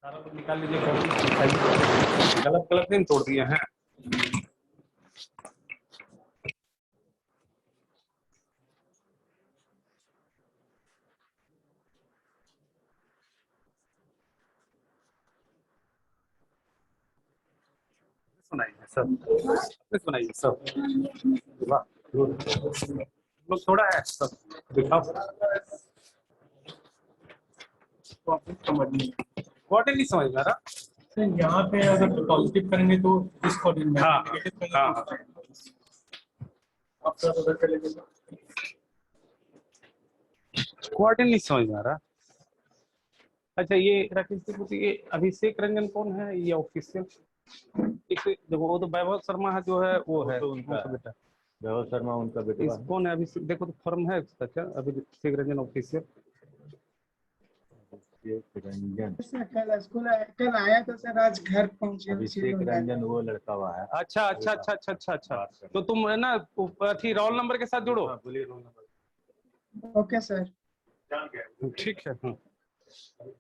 सारा कुछ निकाल लीजिए, गलत गलत नहीं तोड़ दिए हैं। सुनाइए सब, सुनाइए सब। वाह, लोग थोड़ा है सब दिखाओ। कॉर्डिनेट नहीं समझ में आ रहा। यहाँ पे अगर पॉजिटिव करेंगे तो इस कॉर्डिनेट में, हाँ नेगेटिव करेंगे हाँ तो आप सब उधर चलेंगे। कॉर्डिनेट नहीं समझ में आ रहा। अच्छा ये राकेश जी पूछिए, ये अभिषेक रंजन कौन है? ये ऑफिशियल देखो, वो तो वैभव शर्मा है जो है वो है उनका बेटा। वैभव शर्मा उनका बेटा है। कौन है अभिषेक? देखो तो फॉर्म है उसका क्या, अभिषेक रंजन ऑफिशियल। अभिषेक रंजन कल स्कूल कल आया था सर, आज घर पहुंचे। अभिषेक रंजन वो लड़का हुआ है। अच्छा अच्छा अच्छा अच्छा अच्छा अच्छा। तो तुम है ना अथी रोल नंबर के साथ जुड़ो। बोलिए रोल नंबर। Okay sir. ठीक है।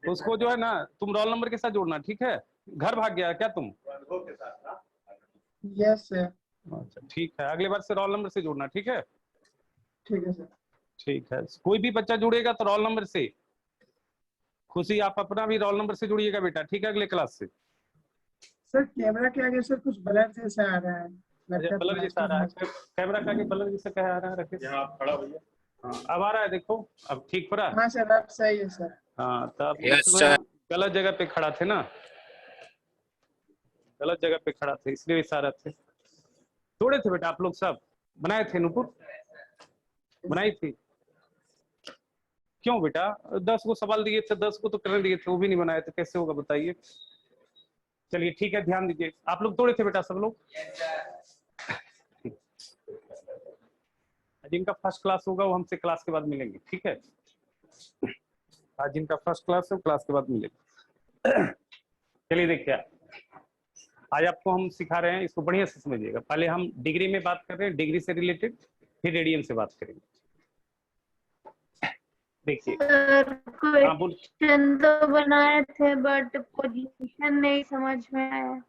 उसको जो है ना तुम रोल नंबर के साथ जोड़ना, ठीक है? घर भाग गया क्या तुम? Yes sir. अच्छा ठीक है, अगली बार से रोल नंबर से जोड़ना, ठीक है? ठीक है सर। ठीक है, कोई भी बच्चा जुड़ेगा तो रोल नंबर से। खुशी आप अपना भी रोल नंबर से जुड़िएगा बेटा, ठीक है? अगले क्लास से। सर कैमरा के आगे सर कुछ ब्लर जैसा आ रहा है। अच्छा ब्लर जैसा आ रहा है, कैमरा का आगे ब्लर जैसा क्या आ रहा है? रखे यहाँ आप खड़ा भैया। हाँ अब आ रहा है, देखो अब ठीक हो रहा है। हाँ सर अब सही है सर। हाँ तब Yes, sir. गलत जगह पे खड़ा थे ना, गलत जगह पे खड़ा थे इसलिए इशारा थे। तोड़े थे बेटा आप लोग सब? बनाए थे नुपुर? बनाई थी? क्यों बेटा? 10 को सवाल दिए थे, 10 को तो करने दिए थे, वो भी नहीं बनाए थे, कैसे होगा बताइए? चलिए ठीक है, ध्यान दीजिए। आप लोग तोड़े थे बेटा सब लोग? जिनका फर्स्ट क्लास होगा वो हमसे क्लास के बाद मिलेंगे, ठीक है? आज जिनका फर्स्ट क्लास है क्लास के बाद मिलेंगे। चलिए देखिए, आज आपको हम सिखा रहे हैं, इसको बढ़िया से समझिएगा। पहले हम डिग्री में बात कर रहे हैं, डिग्री से रिलेटेड, फिर रेडियन से बात करेंगे। देखिए क्वेश्चन तो बनाए थे बट पोजीशन नहीं समझ में आया।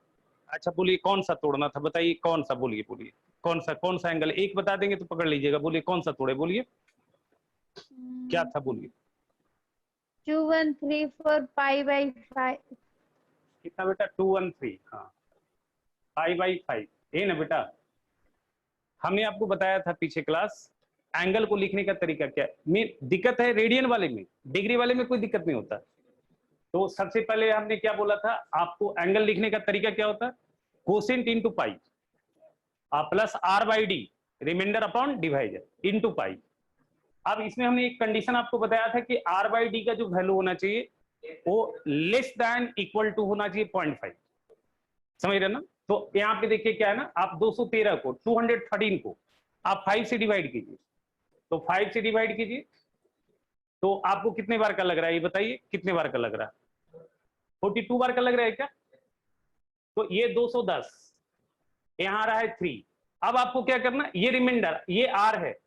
अच्छा बोलिए कौन सा तोड़ना था, बताइए कौन सा? बोलिए बोलिए कौन सा एंगल? एक बता देंगे तो पकड़ लीजिएगा। बोलिए कौन सा तोड़े, बोलिए क्या था, बोलिए। 2134 π/5। कितना बेटा? 213। हाँ π/5 ये ना बेटा। हमने आपको बताया था पीछे क्लास, एंगल को लिखने का तरीका क्या है। दिक्कत है रेडियन वाले में, डिग्री वाले में कोई दिक्कत नहीं होता। तो सबसे पहले हमने क्या बोला था आपको, एंगल लिखने का तरीका क्या होता है? Quotient into pi plus r/d remainder upon divisor into pi. अब इसमें हमने एक कंडीशन आपको बताया था कि r/d का जो वैल्यू होना चाहिए वो लेस देन इक्वल टू होना चाहिए 0.5। समझ रहे ना? तो यहाँ पे देखिए क्या है ना, आप 213 को 213 को आप 5 से डिवाइड कीजिए, तो 5 से डिवाइड कीजिए तो आपको कितने बार का लग रहा है ये बताइए, कितने बार का लग रहा है? 42 बार का लग रहा है क्या? तो ये 210, यहां आ रहा है 3। अब आपको क्या करना, ये रिमाइंडर, ये r है,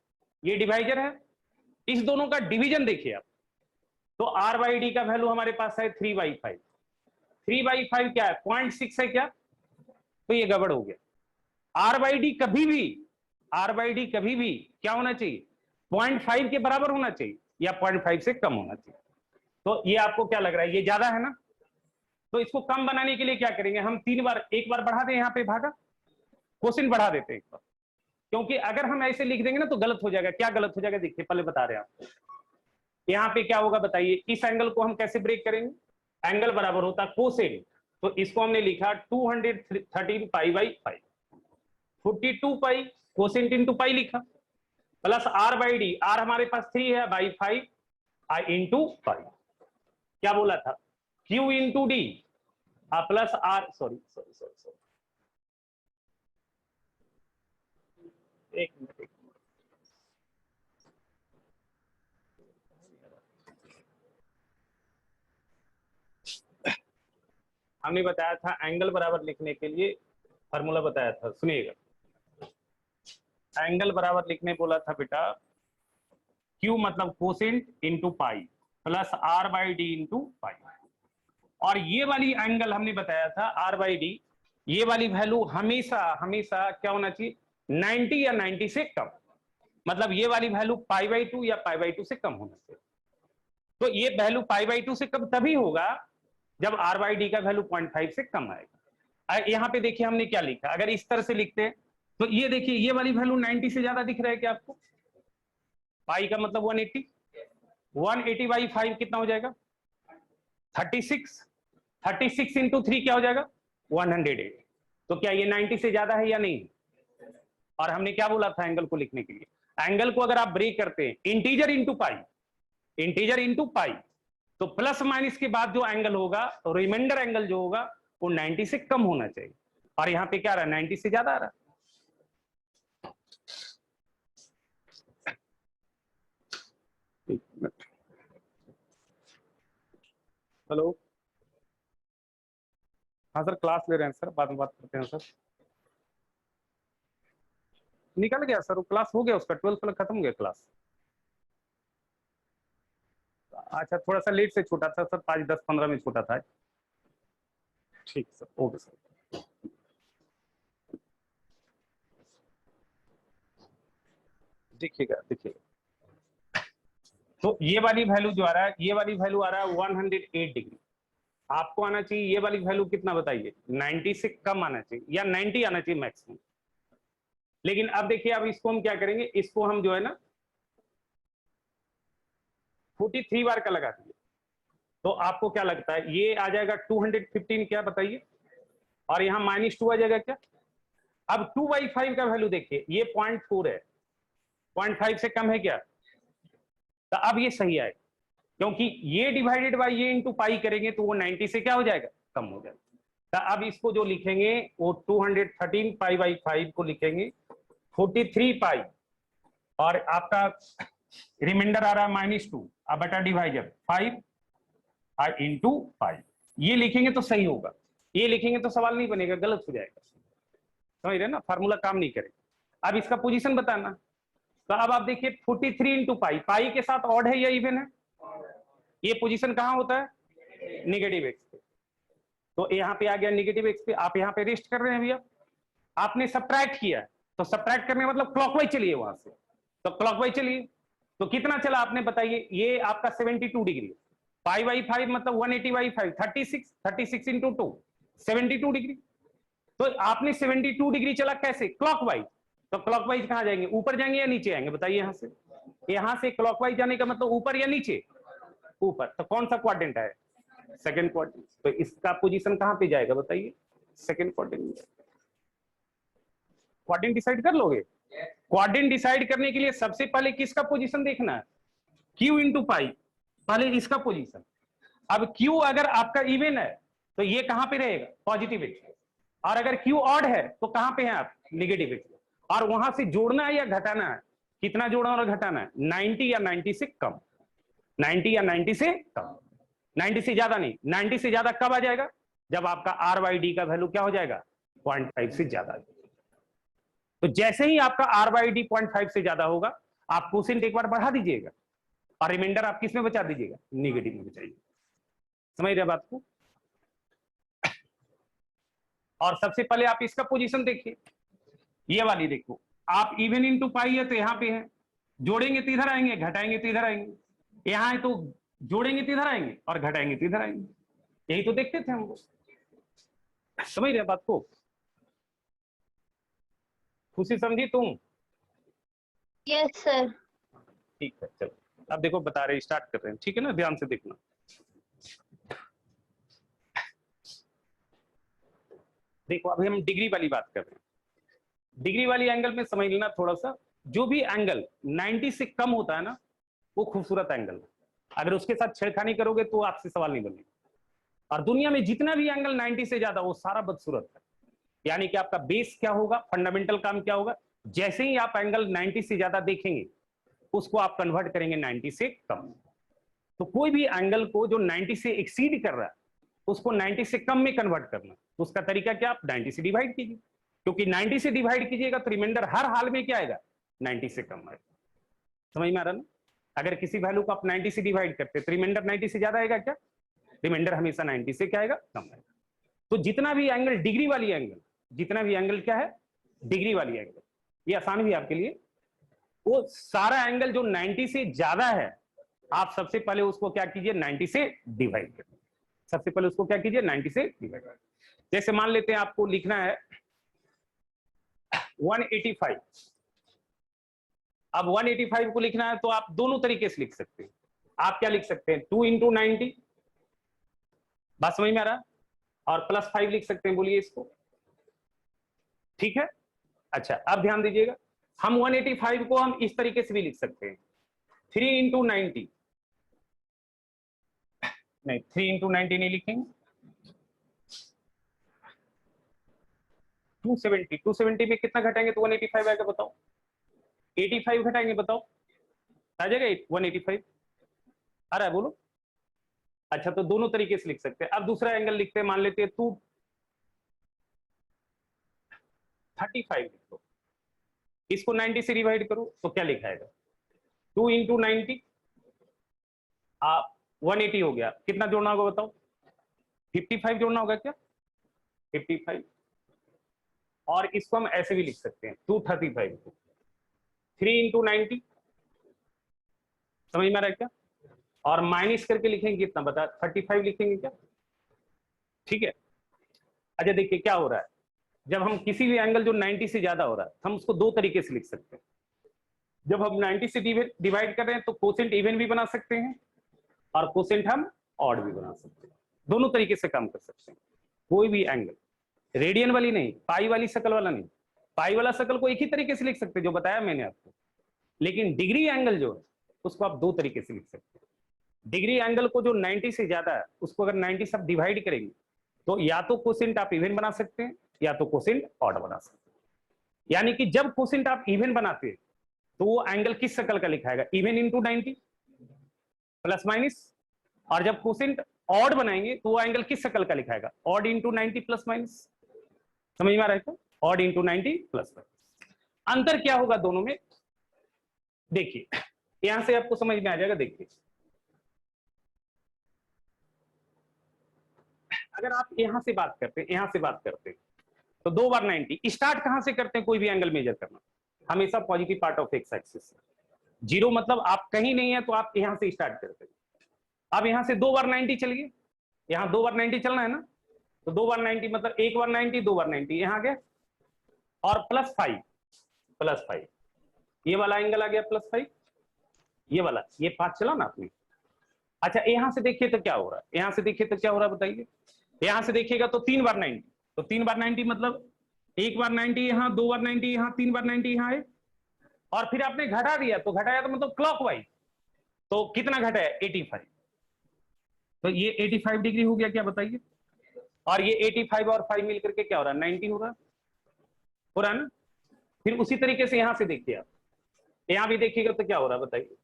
ये डिवाइजर है, इस दोनों का डिवीजन देखिए आप। तो r/d का वैल्यू हमारे पास है 3/5। 3/5 क्या है? 0.6 है क्या? तो ये गड़बड़ हो गया। r/d कभी भी क्या होना चाहिए? 0.5 के बराबर होना चाहिए या 0.5 से कम होना चाहिए। तो ये आपको क्या लग रहा है, ये ज्यादा है ना? तो इसको कम बनाने के लिए क्या करेंगे हम? 3 बार, एक बार बढ़ा दें, यहाँ पे भागा क्वेश्चन बढ़ा देते हैं एक बार, क्योंकि अगर हम ऐसे लिख देंगे ना तो गलत हो जाएगा। क्या गलत हो जाएगा देखिए, पहले बता रहे हैं आपको। यहाँ पे क्या होगा बताइए, इस एंगल को हम कैसे ब्रेक करेंगे? एंगल बराबर होता है कोसेंट, तो इसको हमने लिखा 213 π/5, 42 पाई कोसेंट इंटू पाई लिखा, प्लस r/d, r हमारे पास 3 है बाई 5 आई इंटू पाई। क्या बोला था? q into D plus r, sorry एक मिनट। हमने बताया था एंगल बराबर लिखने के लिए फार्मूला बताया था, सुनिएगा। एंगल बराबर लिखने बोला था बेटा, Q मतलब quotient into pi plus r/d into pi. और ये वाली एंगल हमने बताया था आर बाई डी, ये वाली वैल्यू हमेशा हमेशा क्या होना चाहिए, 90 या 90 से कम, मतलब ये वाली वैल्यू पाई बाई 2 या पाई बाई 2 से कम होना चाहिए। तो ये वैल्यू पाई बाई 2 से कम तभी होगा जब आर बाई डी का वैल्यू 0.5 से कम आएगा। यहाँ पे देखिए हमने क्या लिखा, अगर इस तरह से लिखते हैं तो ये देखिए ये वाली वैल्यू 90 से ज्यादा दिख रहा है क्या आपको, पाई का मतलब 180, 180 बाई 5 कितना हो जाएगा 36, 36 इंटू 3 क्या हो जाएगा 108। तो क्या ये 90 से ज्यादा है या नहीं? और हमने क्या बोला था एंगल को लिखने के लिए, एंगल को अगर आप ब्रेक करते हैं integer into pi, integer into pi, तो प्लस माइनस के बाद जो एंगल होगा रिमाइंडर एंगल जो होगा वो 90 से कम होना चाहिए, और यहां पे क्या आ रहा है 90 से ज्यादा आ रहा है। हेलो, हाँ सर क्लास ले रहे हैं सर, बाद में बात करते हैं सर। निकल गया सर वो, क्लास हो गया उसका, 12th वाला खत्म हो गया क्लास। अच्छा थोड़ा सा लेट से छूटा था सर, 5, 10, 15 में छूटा था। ठीक सर, ओके सर। देखिएगा देखिएगा, तो ये वाली वैल्यू जो आ रहा है, ये वाली वैल्यू आ रहा है 108 डिग्री। आपको आना चाहिए ये वाली वैल्यू कितना बताइए, 90 से कम आना चाहिए या 90 आना चाहिए मैक्सिमम। लेकिन अब देखिए, अब इसको हम क्या करेंगे, इसको हम जो है ना 43 बार का लगा दिए, तो आपको क्या लगता है ये आ जाएगा 215 क्या बताइए, और यहाँ -2 आ जाएगा क्या। अब 2/5 का वैल्यू देखिए, ये 0.4 है, 0.5 से कम है क्या, तो अब ये सही आएगा, क्योंकि ये डिवाइडेड बाय ये इंटू पाई करेंगे तो वो 90 से क्या हो जाएगा, कम हो जाएगा। तो अब इसको जो लिखेंगे वो 213 पाई बाई 5 को लिखेंगे 43 पाई, और आपका रिमाइंडर आ रहा है -2, अब बटा डिवाइजर 5 इंटू 5, ये लिखेंगे तो सही होगा, ये लिखेंगे तो सवाल नहीं बनेगा, गलत हो जाएगा, समझ रहे ना, फार्मूला काम नहीं करेगा। अब इसका पोजीशन बताना, तो अब आप देखिए 43 इंटू पाई, पाई के साथ ऑड है या इवन है, ये पोजीशन कहां होता है नेगेटिव एक्स पे, तो यहाँ पे आ गया नेगेटिव एक्स पे। आप यहाँ पे रेस्ट कर रहे हैं भैया, आपने सब्ट्रैक्ट किया, तो सब्ट्रैक्ट करने का मतलब क्लॉकवाइज चलिए वहां से, तो क्लॉकवाइज चलिए, तो कितना चला आपने बताइए, ये आपका 72 डिग्री, पाई बाई 5 मतलब 180 बाई 5, 36 इंटू 2 72 डिग्री। तो आपने 72 डिग्री चला कैसे, क्लॉकवाइज, तो क्लॉकवाइज कहां जाएंगे, ऊपर जाएंगे या नीचे आएंगे बताइए, यहां से क्लॉकवाइज जाने का मतलब ऊपर या नीचे, ऊपर, तो कौन सा क्वाड्रेंट है, सेकंड क्वाड्रेंट, तो इसका पोजीशन कहां पे जाएगा बताइए, सेकंड क्वाड्रेंट में। क्वाड्रेंट डिसाइड कर लोगे, क्वाड्रेंट डिसाइड करने के लिए सबसे पहले किसका पोजीशन देखना है, Q इंटू पाई, पहले इसका पोजीशन। अब Q अगर आपका इवन है तो ये कहां पे रहेगा, पॉजिटिव एक्स, और अगर Q ऑड है तो कहां पे है आप, नेगेटिव एक्स, और वहां से जोड़ना है या घटाना है, कितना जोड़ना और घटाना है, 90 या 90 से कम, 90 या 90 से कम, 90 से ज्यादा नहीं। 90 से ज्यादा कब आ जाएगा, जब आपका आर बाई डी का वैल्यू क्या हो जाएगा, 0.5 से ज्यादा। तो जैसे ही आपका आर बाई डी 0.5 से ज्यादा होगा, आप कोसेंट एक बार बढ़ा दीजिएगा, और रिमाइंडर आप किस में बचा दीजिएगा, नेगेटिव में बचाइए, समझ रहे बात को। और सबसे पहले आप इसका पोजीशन देखिए, ये वाली देखो, आप इवन इंटू पाई है तो यहाँ पे है, जोड़ेंगे तो इधर आएंगे, घटाएंगे तो इधर आएंगे, यहाँ है तो जोड़ेंगे तो इधर आएंगे और घटाएंगे तो इधर आएंगे, यही तो देखते थे हम लोग, समझ रहे बात को। खुशी समझी तुम, यस सर। ठीक है चलो, अब देखो बता रहे, स्टार्ट कर रहे हैं, ठीक है ना, ध्यान से देखना। देखो अभी हम डिग्री वाली बात कर रहे हैं, डिग्री वाली एंगल में समझ लेना थोड़ा सा, जो भी एंगल 90 से कम होता है ना वो खूबसूरत एंगल है, अगर उसके साथ छेड़खानी करोगे तो आपसे सवाल नहीं बनेगा। और दुनिया में जितना भी एंगल 90 से ज्यादा वो सारा बदसूरत है, यानी कि आपका बेस क्या होगा, फंडामेंटल काम क्या होगा, जैसे ही आप एंगल 90 से ज्यादा देखेंगे उसको आप कन्वर्ट करेंगे 90 से कम। तो कोई भी एंगल को जो 90 से एक्सीड कर रहा है उसको 90 से कम में कन्वर्ट करना, तो उसका तरीका क्या, आप 90 से डिवाइड कीजिए, क्योंकि 90 से डिवाइड कीजिएगा तो रिमाइंडर हर हाल में क्या आएगा, 90 से कम आएगा, समझ में आ रहा ना। अगर किसी वैल्यू को आप 90 से डिवाइड करते तो रिमाइंडर 90 से ज्यादा आएगा क्या, रिमाइंडर हमेशा 90 से क्या आएगा, कम आएगा। तो जितना भी एंगल डिग्री वाली एंगल, जितना भी एंगल क्या है, डिग्री वाली एंगल, ये आसान भी आपके लिए, वो सारा एंगल जो 90 से ज्यादा है, आप सबसे पहले उसको क्या कीजिए, 90 से डिवाइड करिए। सबसे पहले उसको क्या कीजिए, 90 से डिवाइड करिए। जैसे मान लेते हैं आपको लिखना है 185, अब 185 को लिखना है तो आप दोनों तरीके से लिख सकते हैं। आप क्या लिख सकते हैं, 2 × 90, बात समझ में आ रहा, और +5 लिख सकते हैं, बोलिए इसको, ठीक है। अच्छा अब ध्यान दीजिएगा, हम 185 को हम इस तरीके से भी लिख सकते हैं, 3 × 90, नहीं 3 × 90 नहीं लिखेंगे, 270 में कितना घटाएंगे तो 185 आएगा, बताओ। 85 घटाएंगे, बताओ आ जाएगा 185, आ रहा है, बोलो। अच्छा तो दोनों तरीके से लिख सकते हैं। अब दूसरा एंगल लिखते हैं, मान लेते हैं 235 लिख दो, इसको 90 से डिवाइड करो तो क्या लिखाएगा, 2 × 90 आप 180 हो गया, कितना जोड़ना होगा बताओ, 55 जोड़ना होगा क्या, 55, और इसको हम ऐसे भी लिख सकते हैं 235 को 3 × 90, समझ में आ रहा है क्या, और माइनस करके लिखेंगे कितना, बता 35 लिखेंगे क्या, ठीक है। अच्छा देखिए क्या हो रहा है, जब हम किसी भी एंगल जो 90 से ज्यादा हो रहा है, हम उसको दो तरीके से लिख सकते हैं। जब हम 90 से डिवाइड कर रहे हैं तो कोसेंट इवन भी बना सकते हैं और कोसेंट हम ऑड भी बना सकते हैं, दोनों तरीके से काम कर सकते हैं। कोई भी एंगल, रेडियन वाली नहीं, पाई वाली शक्ल वाला नहीं, पाई वाला शक्ल को एक ही तरीके से लिख सकते हैं जो बताया मैंने आपको, लेकिन डिग्री एंगल जो है उसको आप दो तरीके से लिख सकते हैं। डिग्री एंगल को जो 90 से ज्यादा है उसको अगर 90 से आप डिवाइड करेंगे तो या तो कोसेंट आप इवन बना सकते हैं या तो कोसेंट ऑड बना सकते हैं। यानी कि जब कोसेंट आप इवन बनाते हैं तो वो एंगल किस शक्ल का लिखाएगा, इवन × 90 प्लस माइनस, और जब कोसेंट ऑड बनाएंगे तो वो एंगल किस शक्ल का लिखाएगा, ऑड × 90 प्लस माइनस। समझ में आ रहा है क्या, ऑड × 90 प्लस माइनस। अंतर क्या होगा दोनों में, देखिए यहां से आपको समझ में आ जाएगा। देखिए अगर आप यहां से बात करते हैं, यहां से बात करते हैं तो 2 बार 90, स्टार्ट कहां से करते हैं कोई भी एंगल मेजर करना, हमेशा positive part of x axis से। 0 मतलब आप कहीं नहीं है तो आप यहां से स्टार्ट करते हैं। अब यहां से 2 बार 90 चलिए, यहां 2 बार 90 चलना है ना, तो 2 बार 90 मतलब 1 बार 90, 2 बार 90, यहां आ गया, और +5, ये वाला एंगल आ गया +5, ये वाला, ये 5 चला ना आपने। अच्छा यहां से देखिए तो क्या हो रहा है, यहां से देखिए तो क्या हो रहा है बताइए, यहां से देखिएगा तो 3 बार 90, तो 3 बार 90 मतलब 1 बार 90 यहां, 2 बार 90 यहां, 3 बार 90 यहां है, और फिर आपने घटा दिया, तो घटाया तो मतलब क्लॉकवाइज, तो कितना घटा है 85, तो ये 85 डिग्री हो गया क्या बताइए, और ये 85 और 5 मिलकर के क्या हो रहा है 90 हो रहा है ना। फिर उसी तरीके से यहां से देखिए आप, यहां भी देखिएगा तो क्या हो रहा है बताइए,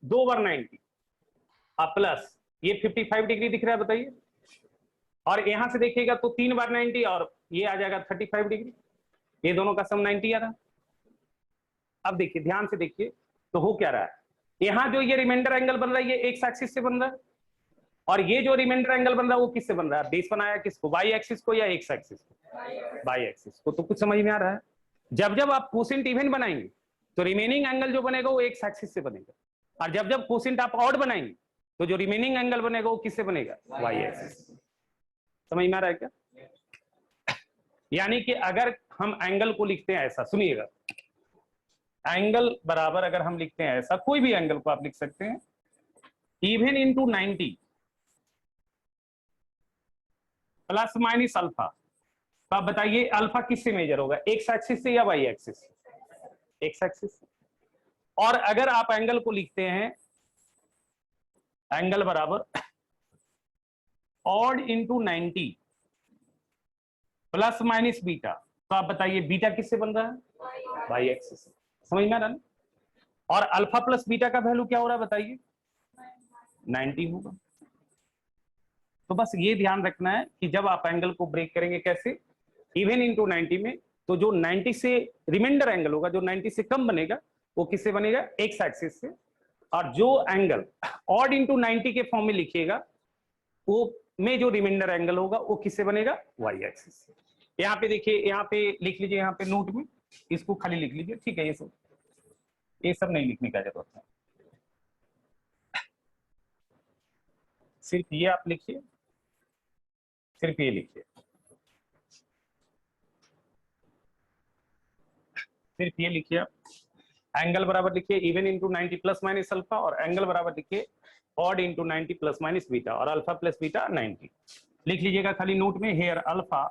2 बार 90 प्लस ये 55 डिग्री दिख रहा है बताइए, और यहां से देखिएगा तो 3 बार 90 और ये आ जाएगा 35 डिग्री, ये दोनों का सम 90 आ रहा है। अब देखिए ध्यान से देखिए तो हो क्या रहा है, यहां जो ये रिमाइंडर एंगल बन रहा है ये एक्स एक्सिस से बन रहा है, और ये जो रिमाइंडर एंगल बन रहा है वो किससे बन रहा है, बेस बनाया किसको, वाई एक्सिस को या एक्स एक्सिस को, वाई एक्सिस को। तो कुछ समझ में आ रहा है, जब जब आप कोसेंट इवन बनाएंगे तो रिमेनिंग एंगल जो बनेगा वो एक्स एक्सिस से बनेगा, और जब जब कोसेंट आप ऑड बनाएंगे तो जो रिमेनिंग एंगल बनेगा वो किससे बनेगा, वाई एक्सिस। समझ में आ रहा है क्या, यानी कि अगर हम एंगल को लिखते हैं ऐसा, सुनिएगा, एंगल बराबर अगर हम लिखते हैं ऐसा, कोई भी एंगल को आप लिख सकते हैं, इवन × 90 प्लस माइनस अल्फा, तो आप बताइए अल्फा किससे मेजर होगा, एक्स एक्सिस से या वाई एक्सिस से, एक्स एक्सिस से। और अगर आप एंगल को लिखते हैं एंगल बराबर ऑड × 90 प्लस माइनस बीटा, तो आप बताइए बीटा किससे बन रहा है, वाई एक्सिस से। समझ में आ रहा है, और अल्फा प्लस बीटा का वैल्यू क्या हो रहा है बताइए, 90 होगा। तो बस ये ध्यान रखना है कि जब आप एंगल को ब्रेक करेंगे कैसे, इवन × 90 में, तो जो 90 से रिमाइंडर एंगल होगा, जो 90 से कम बनेगा वो किससे बनेगा, एक्स एक्सिस से, और जो एंगल ऑड इंटू 90 के फॉर्म में लिखिएगा वो में जो रिमाइंडर एंगल होगा वो किससे बनेगा, वाई एक्सिस से। यहाँ पे देखिए, यहाँ पे लिख लीजिए, यहाँ पे नोट में इसको खाली लिख लीजिए, ठीक है। ये सब नहीं लिखने का जरूरत है, सिर्फ ये आप लिखिए, सिर्फ ये लिखिए, सिर्फ ये लिखिए आप। एंगल बराबर लिखिए even into 90 plus minus alpha, और एंगल बराबर लिखिए odd into 90 plus minus beta, और अल्फा प्लस बीटा 90 लिख लीजिएगा खाली नोट में। हेयर अल्फा